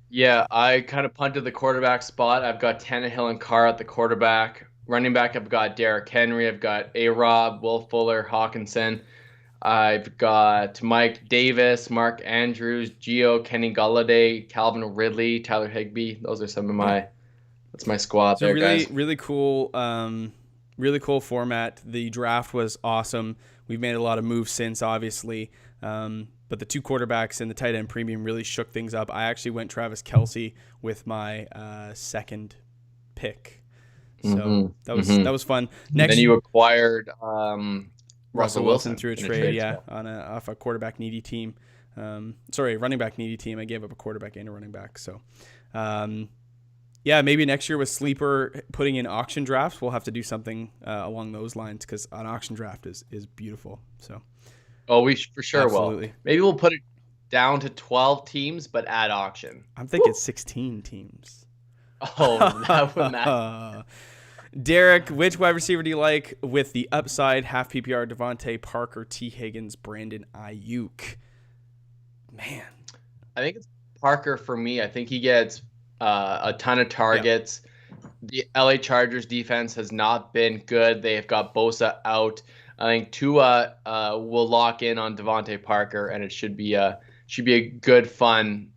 Yeah, I kind of punted the quarterback spot. I've got Tannehill and Carr at the quarterback. Running back, I've got Derrick Henry. I've got A-Rob, Will Fuller, Hawkinson. I've got Mike Davis, Mark Andrews, Gio, Kenny Golladay, Calvin Ridley, Tyler Higbee. Those are some of that's my squad So there, really, guys. really cool format. The draft was awesome. We've made a lot of moves since, obviously. But the 2 quarterbacks and the tight end premium really shook things up. I actually went Travis Kelce with my second pick. So that was fun. Then you acquired Russell Wilson through a trade, off a quarterback needy team. Running back needy team. I gave up a quarterback and a running back. So, maybe next year with Sleeper putting in auction drafts, we'll have to do something along those lines because an auction draft is beautiful. So, we for sure absolutely will. Maybe we'll put it down to 12 teams, but add auction. I'm thinking 16 teams. Oh, that would matter. Derek, which wide receiver do you like with the upside? Half PPR, Devontae Parker, T. Higgins, Brandon Ayuk. Man. I think it's Parker for me. I think he gets a ton of targets. Yeah. The LA Chargers defense has not been good. They've got Bosa out. I think Tua will lock in on Devontae Parker, and it should be a good, fun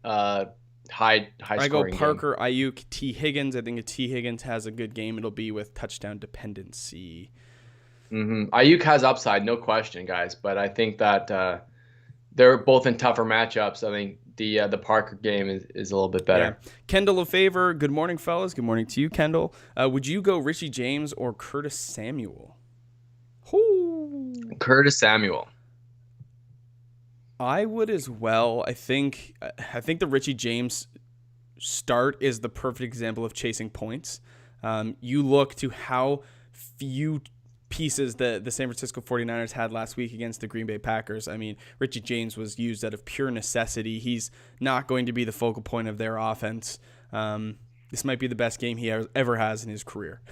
high I scoring go Parker, game. Ayuk, T. Higgins. I think if T. Higgins has a good game, it'll be with touchdown dependency. Ayuk has upside, no question, guys. But I think that they're both in tougher matchups. I think the Parker game is a little bit better. Yeah. Kendall Lefevre, good morning, fellas. Good morning to you, Kendall. Would you go Richie James or Curtis Samuel? Curtis Samuel. I would as well. I think the Richie James start is the perfect example of chasing points. You look to how few pieces the San Francisco 49ers had last week against the Green Bay Packers. I mean, Richie James was used out of pure necessity. He's not going to be the focal point of their offense. This might be the best game he ever has in his career.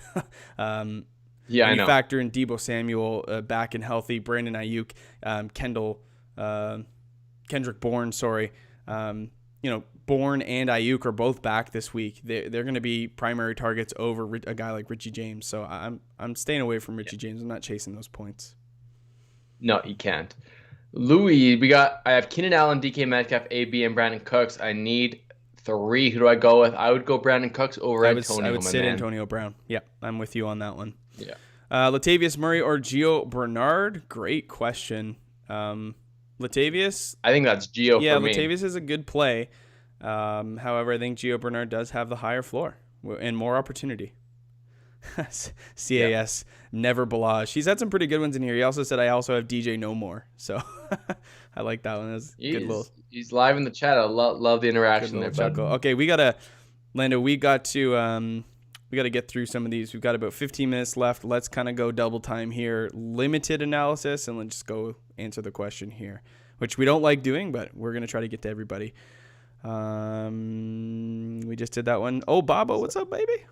Yeah, I know. Factor in Deebo Samuel back and healthy, Brandon Ayuk, Kendrick Bourne, Bourne and Ayuk are both back this week. They're going to be primary targets over a guy like Richie James. So I'm staying away from Richie James. I'm not chasing those points. No, you can't. Louis, I have Keenan Allen, DK Metcalf, AB, and Brandon Cooks. I need 3. Who do I go with? I would go Brandon Cooks over Antonio. I would sit Antonio Brown. Yeah, I'm with you on that one. Yeah. Latavius Murray or Gio Bernard? Great question. Latavius? I think that's Gio for me. Yeah, Latavius is a good play. However, I think Gio Bernard does have the higher floor and more opportunity. CAS, never Balaj. He's had some pretty good ones in here. He also said I also have DJ No More. So I like that one. That's good little. He's live in the chat. I love the interaction there. Okay, we got to get through some of these. We've got about 15 minutes left. Let's kind of go double time here. Limited analysis, and let's just go answer the question here, which we don't like doing, but we're going to try to get to everybody. We just did that one. Oh, Bobo, what's up, baby?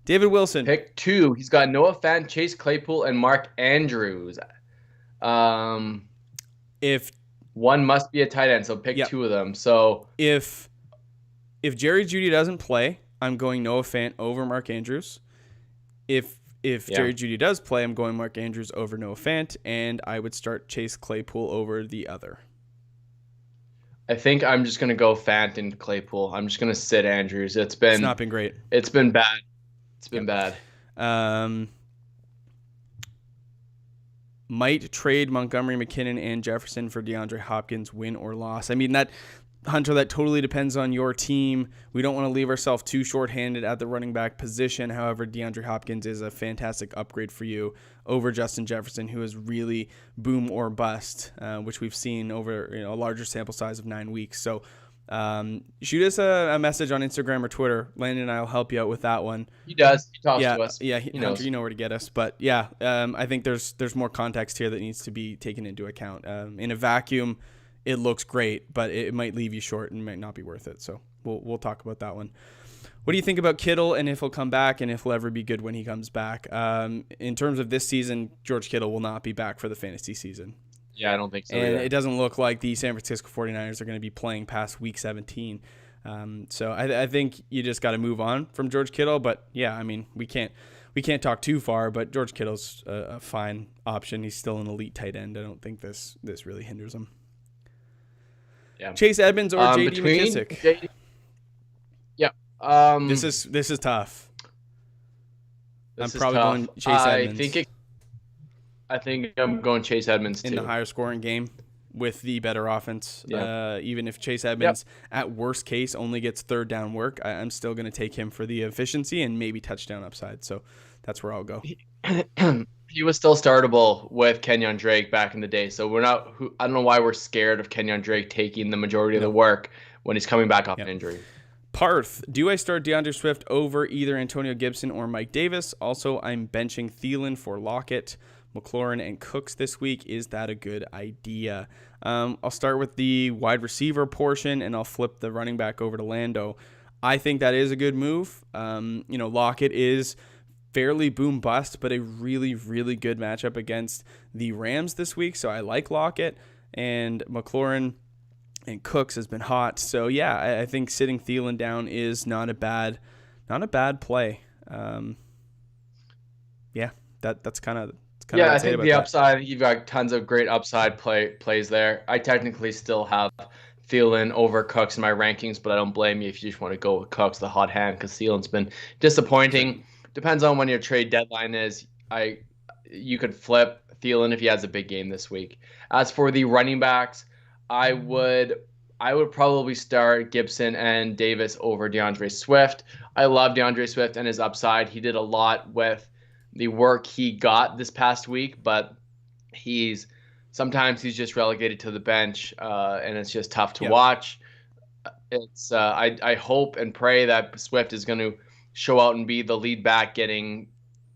David Wilson. Pick 2. He's got Noah Fant, Chase Claypool, and Mark Andrews. If one must be a tight end, so pick 2 of them. So if Jerry Jeudy doesn't play, I'm going Noah Fant over Mark Andrews. If Jerry Jeudy does play, I'm going Mark Andrews over Noah Fant, and I would start Chase Claypool over the other. I think I'm just going to go Fant and Claypool. I'm just going to sit Andrews. It's not been great. It's been bad. It's been bad. Might trade Montgomery, McKinnon, and Jefferson for DeAndre Hopkins, win or loss. I mean, that totally depends on your team. We don't want to leave ourselves too short-handed at the running back position. However, DeAndre Hopkins is a fantastic upgrade for you over Justin Jefferson, who is really boom or bust, which we've seen over a larger sample size of 9 weeks. So shoot us a message on Instagram or Twitter. Landon and I will help you out with that one. He does. He talks to us. Yeah, Hunter, you know where to get us. But yeah, I think there's more context here that needs to be taken into account. In a vacuum, it looks great, but it might leave you short and might not be worth it. So we'll talk about that one. What do you think about Kittle and if he'll come back and if he'll ever be good when he comes back? In terms of this season, George Kittle will not be back for the fantasy season. Yeah, I don't think so. And it doesn't look like the San Francisco 49ers are going to be playing past week 17. So I think you just got to move on from George Kittle. But yeah, I mean, we can't we can't talk too far, but George Kittle's a fine option. He's still an elite tight end. I don't think this really hinders him. Yeah. Chase Edmonds or J.D. McKissic? This is tough. I'm probably going Chase Edmonds. I think I'm going Chase Edmonds too. In the higher scoring game with the better offense. Even if Chase Edmonds, at worst case, only gets third down work, I'm still going to take him for the efficiency and maybe touchdown upside. So that's where I'll go. He was still startable with Kenyon Drake back in the day. So I don't know why we're scared of Kenyon Drake taking the majority of the work when he's coming back off an injury. Parth, do I start DeAndre Swift over either Antonio Gibson or Mike Davis? Also, I'm benching Thielen for Lockett, McLaurin, and Cooks this week. Is that a good idea? I'll start with the wide receiver portion, and I'll flip the running back over to Lando. I think that is a good move. Lockett is fairly boom bust, but a really, really good matchup against the Rams this week. So I like Lockett, and McLaurin and Cooks has been hot. So yeah, I think sitting Thielen down is not a bad play. That's kind of. I think the upside, you've got tons of great upside plays there. I technically still have Thielen over Cooks in my rankings, but I don't blame you if you just want to go with Cooks, the hot hand, because Thielen's been disappointing. Depends on when your trade deadline is. You could flip Thielen if he has a big game this week. As for the running backs, I would probably start Gibson and Davis over DeAndre Swift. I love DeAndre Swift and his upside. He did a lot with the work he got this past week, but sometimes he's just relegated to the bench, and it's just tough to watch. It's I hope and pray that Swift is going to show out and be the lead back, getting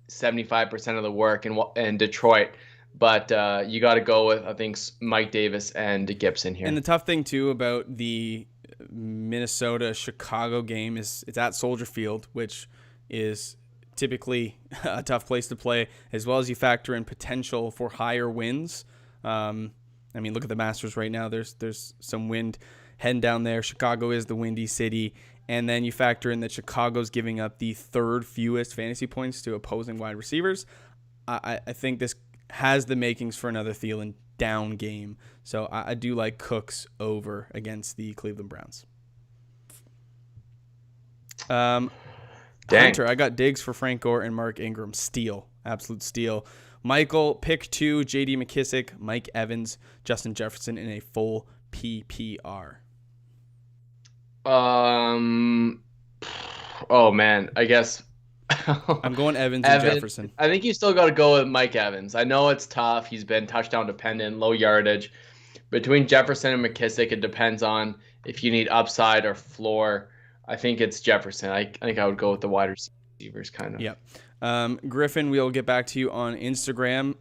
75% of the work in Detroit. But you got to go with, I think, Mike Davis and Gibson here. And the tough thing too about the Minnesota-Chicago game is it's at Soldier Field, which is typically a tough place to play, as well as you factor in potential for higher winds. Look at the Masters right now. There's some wind heading down there. Chicago is the windy city. And then you factor in that Chicago's giving up the third fewest fantasy points to opposing wide receivers. I think this has the makings for another Thielen down game. So I do like Cooks over against the Cleveland Browns. Hunter, I got Diggs for Frank Gore and Mark Ingram. Steal. Absolute steal. Michael, pick 2, J.D. McKissic, Mike Evans, Justin Jefferson in a full PPR. Oh, man. I guess I'm going Evans and Jefferson. I think you still got to go with Mike Evans. I know it's tough. He's been touchdown dependent, low yardage. Between Jefferson and McKissic, it depends on if you need upside or floor. I think it's Jefferson. I think I would go with the wide receivers kind of. Yeah. Griffin, we'll get back to you on Instagram.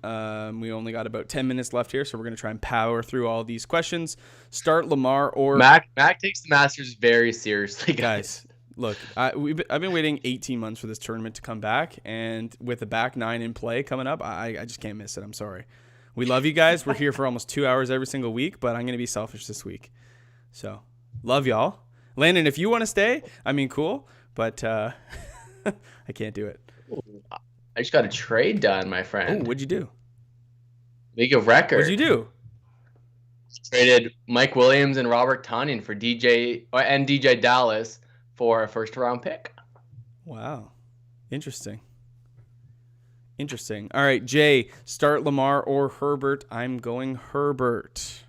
We only got about 10 minutes left here, so we're going to try and power through all these questions. Start Lamar or... Mac takes the Masters very seriously, guys. Look, I've been waiting 18 months for this tournament to come back, and with the back 9 in play coming up, I just can't miss it. I'm sorry. We love you guys. We're here for almost 2 hours every single week, but I'm going to be selfish this week. So, love y'all. Landon, if you want to stay, cool, but I can't do it. I just got a trade done, my friend. Oh, what'd you do? League of Record. What'd you do? Traded Mike Williams and Robert Tonyan for DJ Dallas for a first-round pick. Wow. Interesting. All right, Jay, start Lamar or Herbert. I'm going Herbert.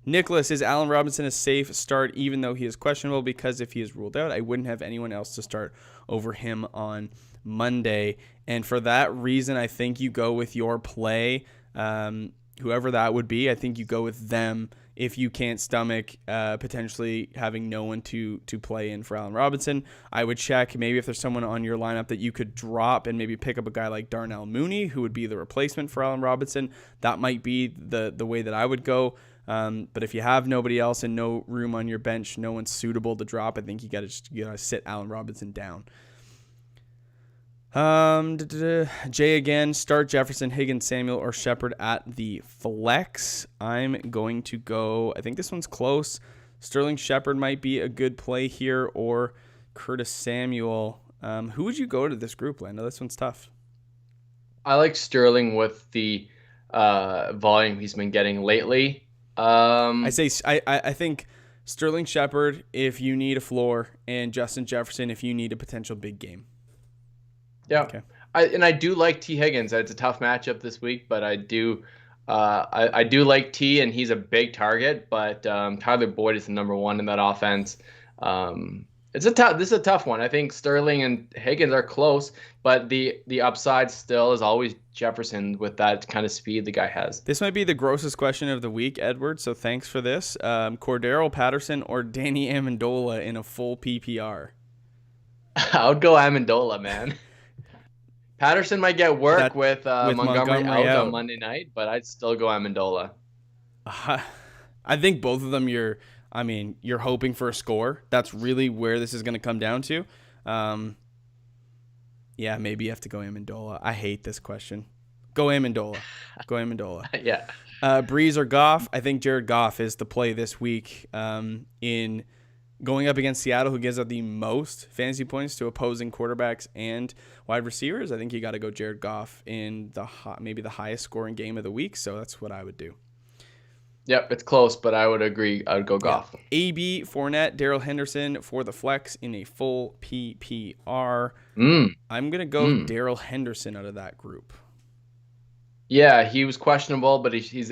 Nicholas, is Allen Robinson a safe start even though he is questionable? Because if he is ruled out, I wouldn't have anyone else to start over him on Monday. And for that reason, I think you go with your play, whoever that would be. I think you go with them if you can't stomach potentially having no one to play in for Allen Robinson. I would check maybe if there's someone on your lineup that you could drop and maybe pick up a guy like Darnell Mooney, who would be the replacement for Allen Robinson. That might be the way that I would go. But if you have nobody else and no room on your bench, no one's suitable to drop, I think you gotta sit Allen Robinson down. Jay again, start Jefferson, Higgins, Samuel, or Shepard at the flex. I'm going to go, I think this one's close. Sterling Shepard might be a good play here, or Curtis Samuel. Who would you go to this group, Lando? This one's tough. I like Sterling with the volume he's been getting lately. I think Sterling Shepard if you need a floor, and Justin Jefferson if you need a potential big game. Yeah. Okay. I do like T. Higgins. It's a tough matchup this week, but I do like T, and he's a big target. But Tyler Boyd is the number one in that offense. This is a tough one. I think Sterling and Higgins are close, but the upside still is always Jefferson with that kind of speed the guy has. This might be the grossest question of the week, Edward, so thanks for this. Cordero Patterson or Danny Amendola in a full PPR? I would go Amendola, man. Patterson might get work with Montgomery out on Monday night, but I'd still go Amendola. I think both of them you're hoping for a score. That's really where this is going to come down to. Yeah, maybe you have to go Amendola. I hate this question. Go Amendola. Go Amendola. Yeah. Breeze or Goff? I think Jared Goff is the play this week in going up against Seattle, who gives up the most fantasy points to opposing quarterbacks and wide receivers. I think you got to go Jared Goff in maybe the highest scoring game of the week, so that's what I would do. Yep, it's close, but I would agree. I would go Goff. Yeah. AB, Fournette, Darrell Henderson for the flex in a full PPR. I'm going to go Darrell Henderson out of that group. Yeah, he was questionable, but he's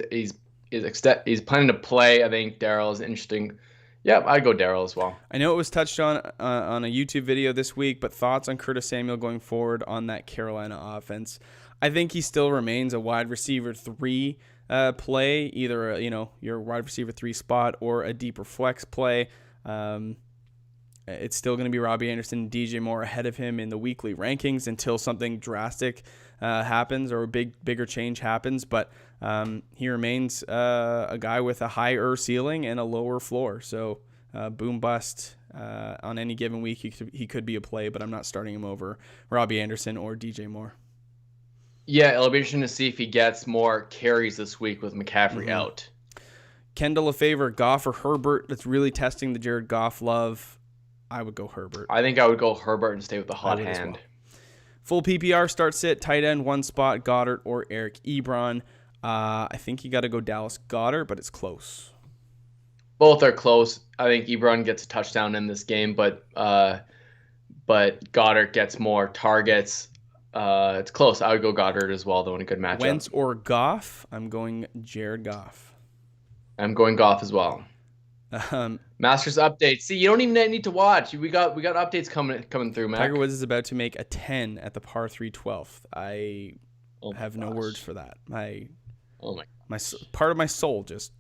planning to play. I think Darrell is interesting. Yeah, I'd go Darrell as well. I know it was touched on a YouTube video this week, but thoughts on Curtis Samuel going forward on that Carolina offense? I think he still remains a wide receiver 3 play, either your wide receiver 3 spot or a deeper flex play. It's still going to be Robbie Anderson and DJ Moore ahead of him in the weekly rankings until something drastic happens or a bigger change happens. But he remains a guy with a higher ceiling and a lower floor. So boom bust on any given week, he could be a play, but I'm not starting him over Robbie Anderson or DJ Moore. Yeah, it'll be interesting to see if he gets more carries this week with McCaffrey out. Kendall Lefevre, Goff or Herbert? That's really testing the Jared Goff love. I would go Herbert. I think I would go Herbert and stay with the hot hand. Well. Full PPR, start sit, tight end, one spot, Goddard or Eric Ebron. I think you got to go Dallas Goddard, but it's close. Both are close. I think Ebron gets a touchdown in this game, but Goddard gets more targets. It's close. I would go Goddard as well, though, in a good matchup. Wentz or Goff? I'm going Jared Goff. I'm going Goff as well. Masters update. See, you don't even need to watch. We got updates coming through, Mac. Tiger Woods is about to make a 10 at the par 3 12th. I have no words for that. My part of my soul just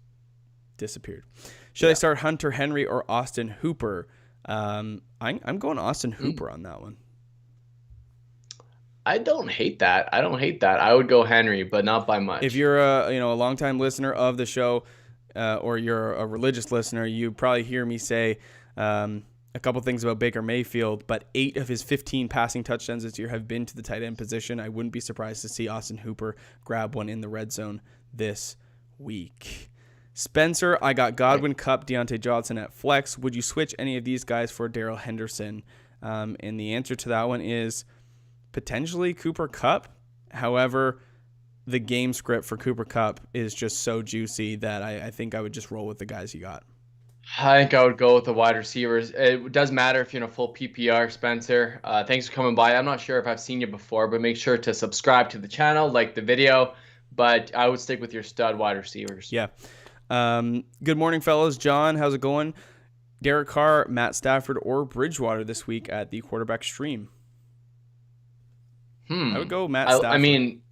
disappeared. Should I start Hunter Henry or Austin Hooper? I'm going Austin Hooper on that one. I don't hate that. I would go Henry, but not by much. If you're a longtime listener of the show, or you're a religious listener, you probably hear me say a couple things about Baker Mayfield, but 8 of his 15 passing touchdowns this year have been to the tight end position. I wouldn't be surprised to see Austin Hooper grab one in the red zone this week. Spencer, I got Godwin, Kupp, Deontay Johnson at flex. Would you switch any of these guys for Darrell Henderson? And the answer to that one is potentially Cooper Kupp. However, the game script for Cooper Kupp is just so juicy that I think I would just roll with the guys you got. I think I would go with the wide receivers. It does matter if you're in a full PPR, Spencer. Thanks for coming by. I'm not sure if I've seen you before, but make sure to subscribe to the channel, like the video. But I would stick with your stud wide receivers. Yeah. Good morning, fellas. John, how's it going? Derek Carr, Matt Stafford, or Bridgewater this week at the quarterback stream? I would go Matt Stafford. I mean,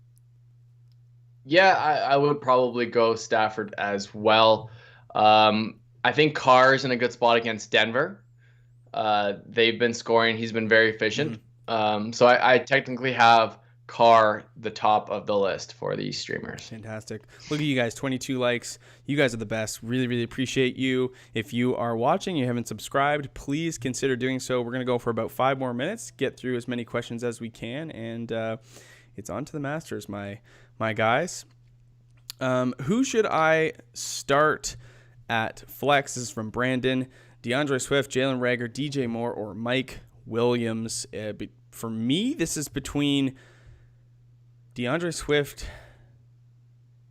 yeah, I would probably go Stafford as well. I think Carr is in a good spot against Denver. They've been scoring. He's been very efficient. So I technically have Carr the top of the list for these streamers. Fantastic. Look at you guys, 22 likes. You guys are the best. Really, really appreciate you. If you are watching, you haven't subscribed, please consider doing so. We're going to go for about 5 more minutes, get through as many questions as we can, and it's on to the Masters, my guys. Who should I start at flex? This is from Brandon. DeAndre Swift, Jalen Reagor, DJ Moore, or Mike Williams. For me, this is between DeAndre Swift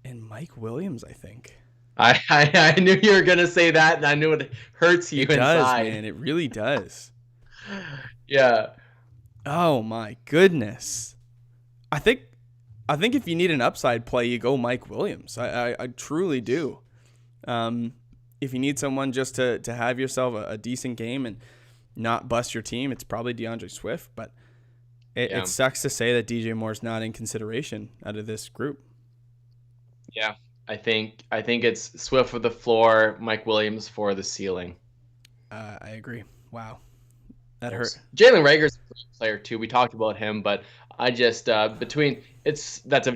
and Mike Williams, I think. I knew you were going to say that, and I knew it hurts you inside. It does, man. It really does. Yeah. Oh, my goodness. I think if you need an upside play, you go Mike Williams. I truly do. If you need someone just to have yourself a decent game and not bust your team, it's probably DeAndre Swift. But it sucks to say that DJ Moore's not in consideration out of this group. Yeah, I think it's Swift for the floor, Mike Williams for the ceiling. I agree. Wow, that hurt. Jalen Reagor's a great player too. We talked about him, but I just that's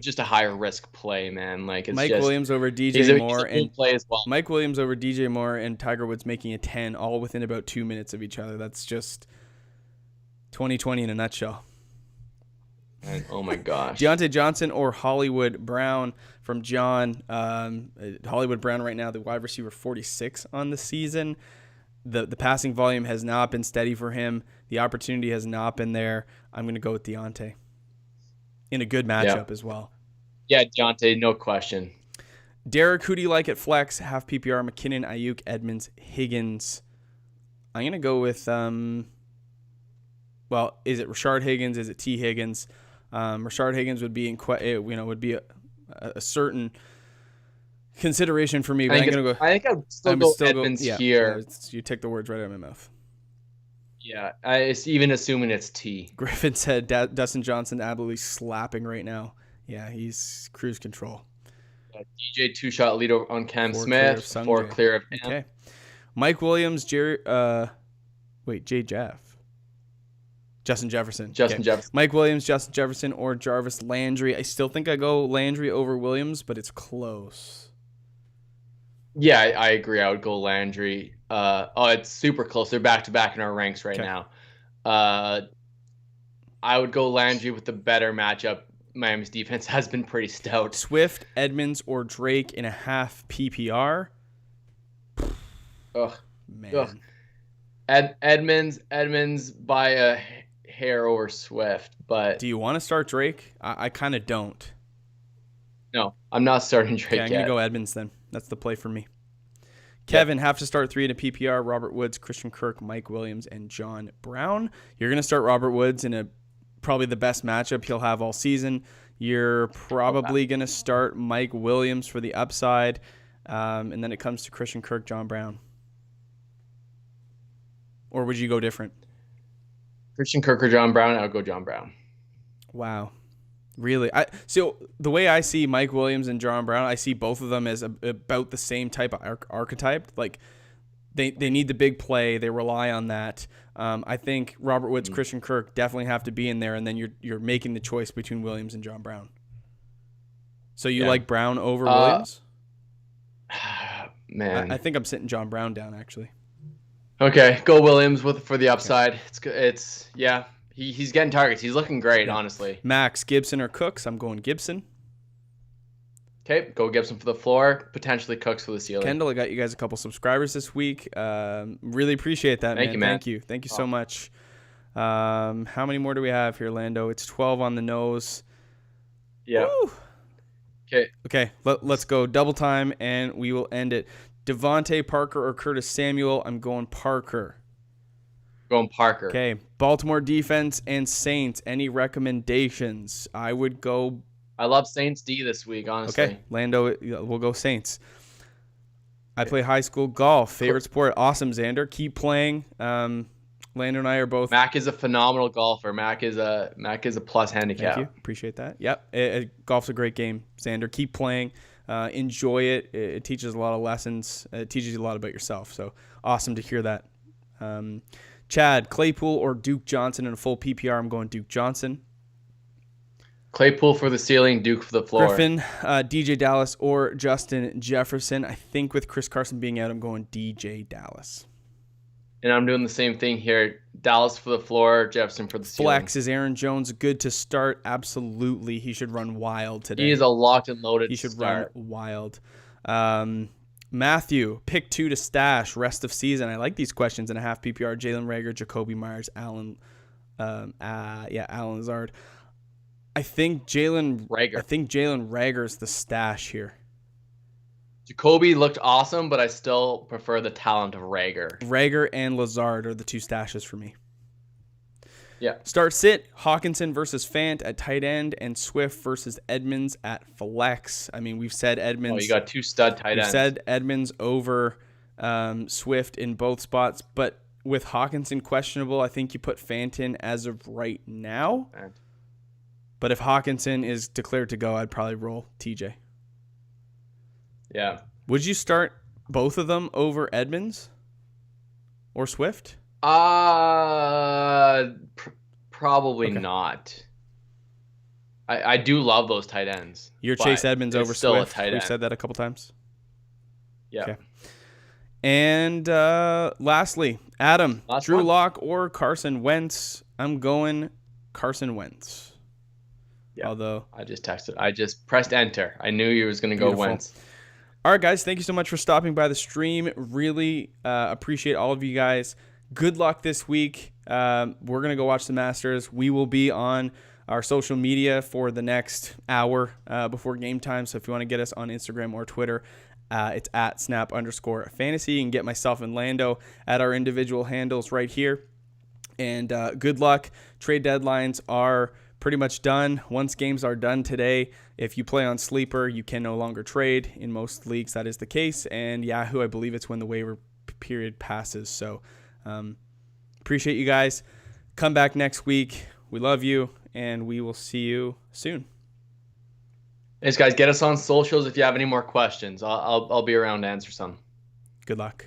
just a higher risk play, man. Like it's Mike Williams over DJ Moore and play as well. Mike Williams over DJ Moore and Tiger Woods making a 10 all within about 2 minutes of each other. That's just 2020 in a nutshell. And, oh my gosh. Deontay Johnson or Hollywood Brown from John. Hollywood Brown right now, the wide receiver 46 on the season. The passing volume has not been steady for him. The opportunity has not been there. I'm going to go with Deontay in a good matchup as well. Yeah, Deontay, no question. Derek, who do you like at flex? Half PPR, McKinnon, Ayuk, Edmonds, Higgins. I'm going to go with, is it Rashard Higgins? Is it T. Higgins? Rashard Higgins would be would be a certain consideration for me. But I'm going to go. I think I'd still go Edmonds here. You take the words right out of my mouth. Yeah, it's even assuming it's T. Griffin said Dustin Johnson absolutely slapping right now. Yeah, he's cruise control. DJ 2-shot lead on Cam Smith. 4 clear of him. Okay. Mike Williams, Jay Jeff. Justin Jefferson. Jefferson. Mike Williams, Justin Jefferson, or Jarvis Landry. I still think I go Landry over Williams, but it's close. Yeah, I agree. I would go Landry. It's super close. They're back-to-back in our ranks right now. I would go Landry with the better matchup. Miami's defense has been pretty stout. Swift, Edmonds, or Drake in a half PPR. Ugh. Man. Ugh. Edmonds by a hair over Swift, but do you want to start Drake? I kind of don't. No, I'm not starting Drake yet. I'm going to go Edmonds then. That's the play for me. Kevin, have to start 3 in a PPR. Robert Woods, Christian Kirk, Mike Williams, and John Brown. You're going to start Robert Woods in probably the best matchup he'll have all season. You're probably going to start Mike Williams for the upside. And then it comes to Christian Kirk, John Brown. Or would you go different? Christian Kirk or John Brown? I would go John Brown. Wow. Really? So the way I see Mike Williams and John Brown, I see both of them as about the same type of archetype. Like they need the big play. They rely on that. I think Robert Woods, Christian Kirk definitely have to be in there, and then you're making the choice between Williams and John Brown. So you like Brown over Williams? Man. I think I'm sitting John Brown down, actually. Okay, go Williams for the upside. Okay. He's getting targets. He's looking great, honestly. Max, Gibson, or Cooks? I'm going Gibson. Okay, go Gibson for the floor. Potentially Cooks for the ceiling. Kendall, I got you guys a couple subscribers this week. Really appreciate that, Thank you, man. Thank you so much. How many more do we have here, Lando? It's 12 on the nose. Yeah. Woo. Okay, let's go double time, and we will end it. Devontae Parker or Curtis Samuel? I'm going Parker. Going Parker. Okay. Baltimore defense and Saints. Any recommendations? I would go. I love Saints D this week, honestly. Okay. Lando, we'll go Saints. I play high school golf. Favorite sport? Awesome, Xander. Keep playing. Lando and I are both. Mac is a phenomenal golfer. Mac is a plus handicap. Thank you. Appreciate that. Yep. Golf's a great game, Xander. Keep playing. Enjoy it. It teaches a lot of lessons. It teaches you a lot about yourself. So awesome to hear that. Chad, Claypool or Duke Johnson in a full PPR? I'm going Duke Johnson. Claypool for the ceiling, Duke for the floor. Griffin, DJ Dallas or Justin Jefferson? I think with Chris Carson being out, I'm going DJ Dallas. And I'm doing the same thing here. Dallas for the floor, Jefferson for the ceiling. Flex, is Aaron Jones good to start? Absolutely. He should run wild today. He is a locked and loaded He should start. run wild. Matthew, pick 2 to stash rest of season. I like these questions in a half PPR. Jalen Reagor, Jacoby Myers, Alan Lazard. I think Jalen Reagor's the stash here. Jacoby looked awesome, but I still prefer the talent of Reagor. Reagor and Lazard are the 2 stashes for me. Yeah. Start sit, Hawkinson versus Fant at tight end, and Swift versus Edmonds at flex. I mean, we've said Edmonds. Oh, you got 2 stud tight ends. We've said Edmonds over Swift in both spots, but with Hawkinson questionable, I think you put Fant in as of right now. But if Hawkinson is declared to go, I'd probably roll TJ. Yeah. Would you start both of them over Edmonds or Swift? Probably not. I do love those tight ends. You're Chase Edmonds over Swift. We've said that a couple times. Yeah. Okay. And lastly, Adam, Drew Lock or Carson Wentz? I'm going Carson Wentz. Yeah. Although I just pressed enter. I knew you was going to go Wentz. All right, guys. Thank you so much for stopping by the stream. Really appreciate all of you guys. Good luck this week. We're going to go watch the Masters. We will be on our social media for the next hour before game time. So if you want to get us on Instagram or Twitter, it's at @snap_fantasy. You can get myself and Lando at our individual handles right here. And good luck. Trade deadlines are pretty much done. Once games are done today, if you play on Sleeper, you can no longer trade. In most leagues, that is the case. And Yahoo, I believe it's when the waiver period passes. So appreciate you guys. Come back next week. We love you, and we will see you soon. Thanks, guys. Get us on socials if you have any more questions. I'll be around to answer some. Good luck.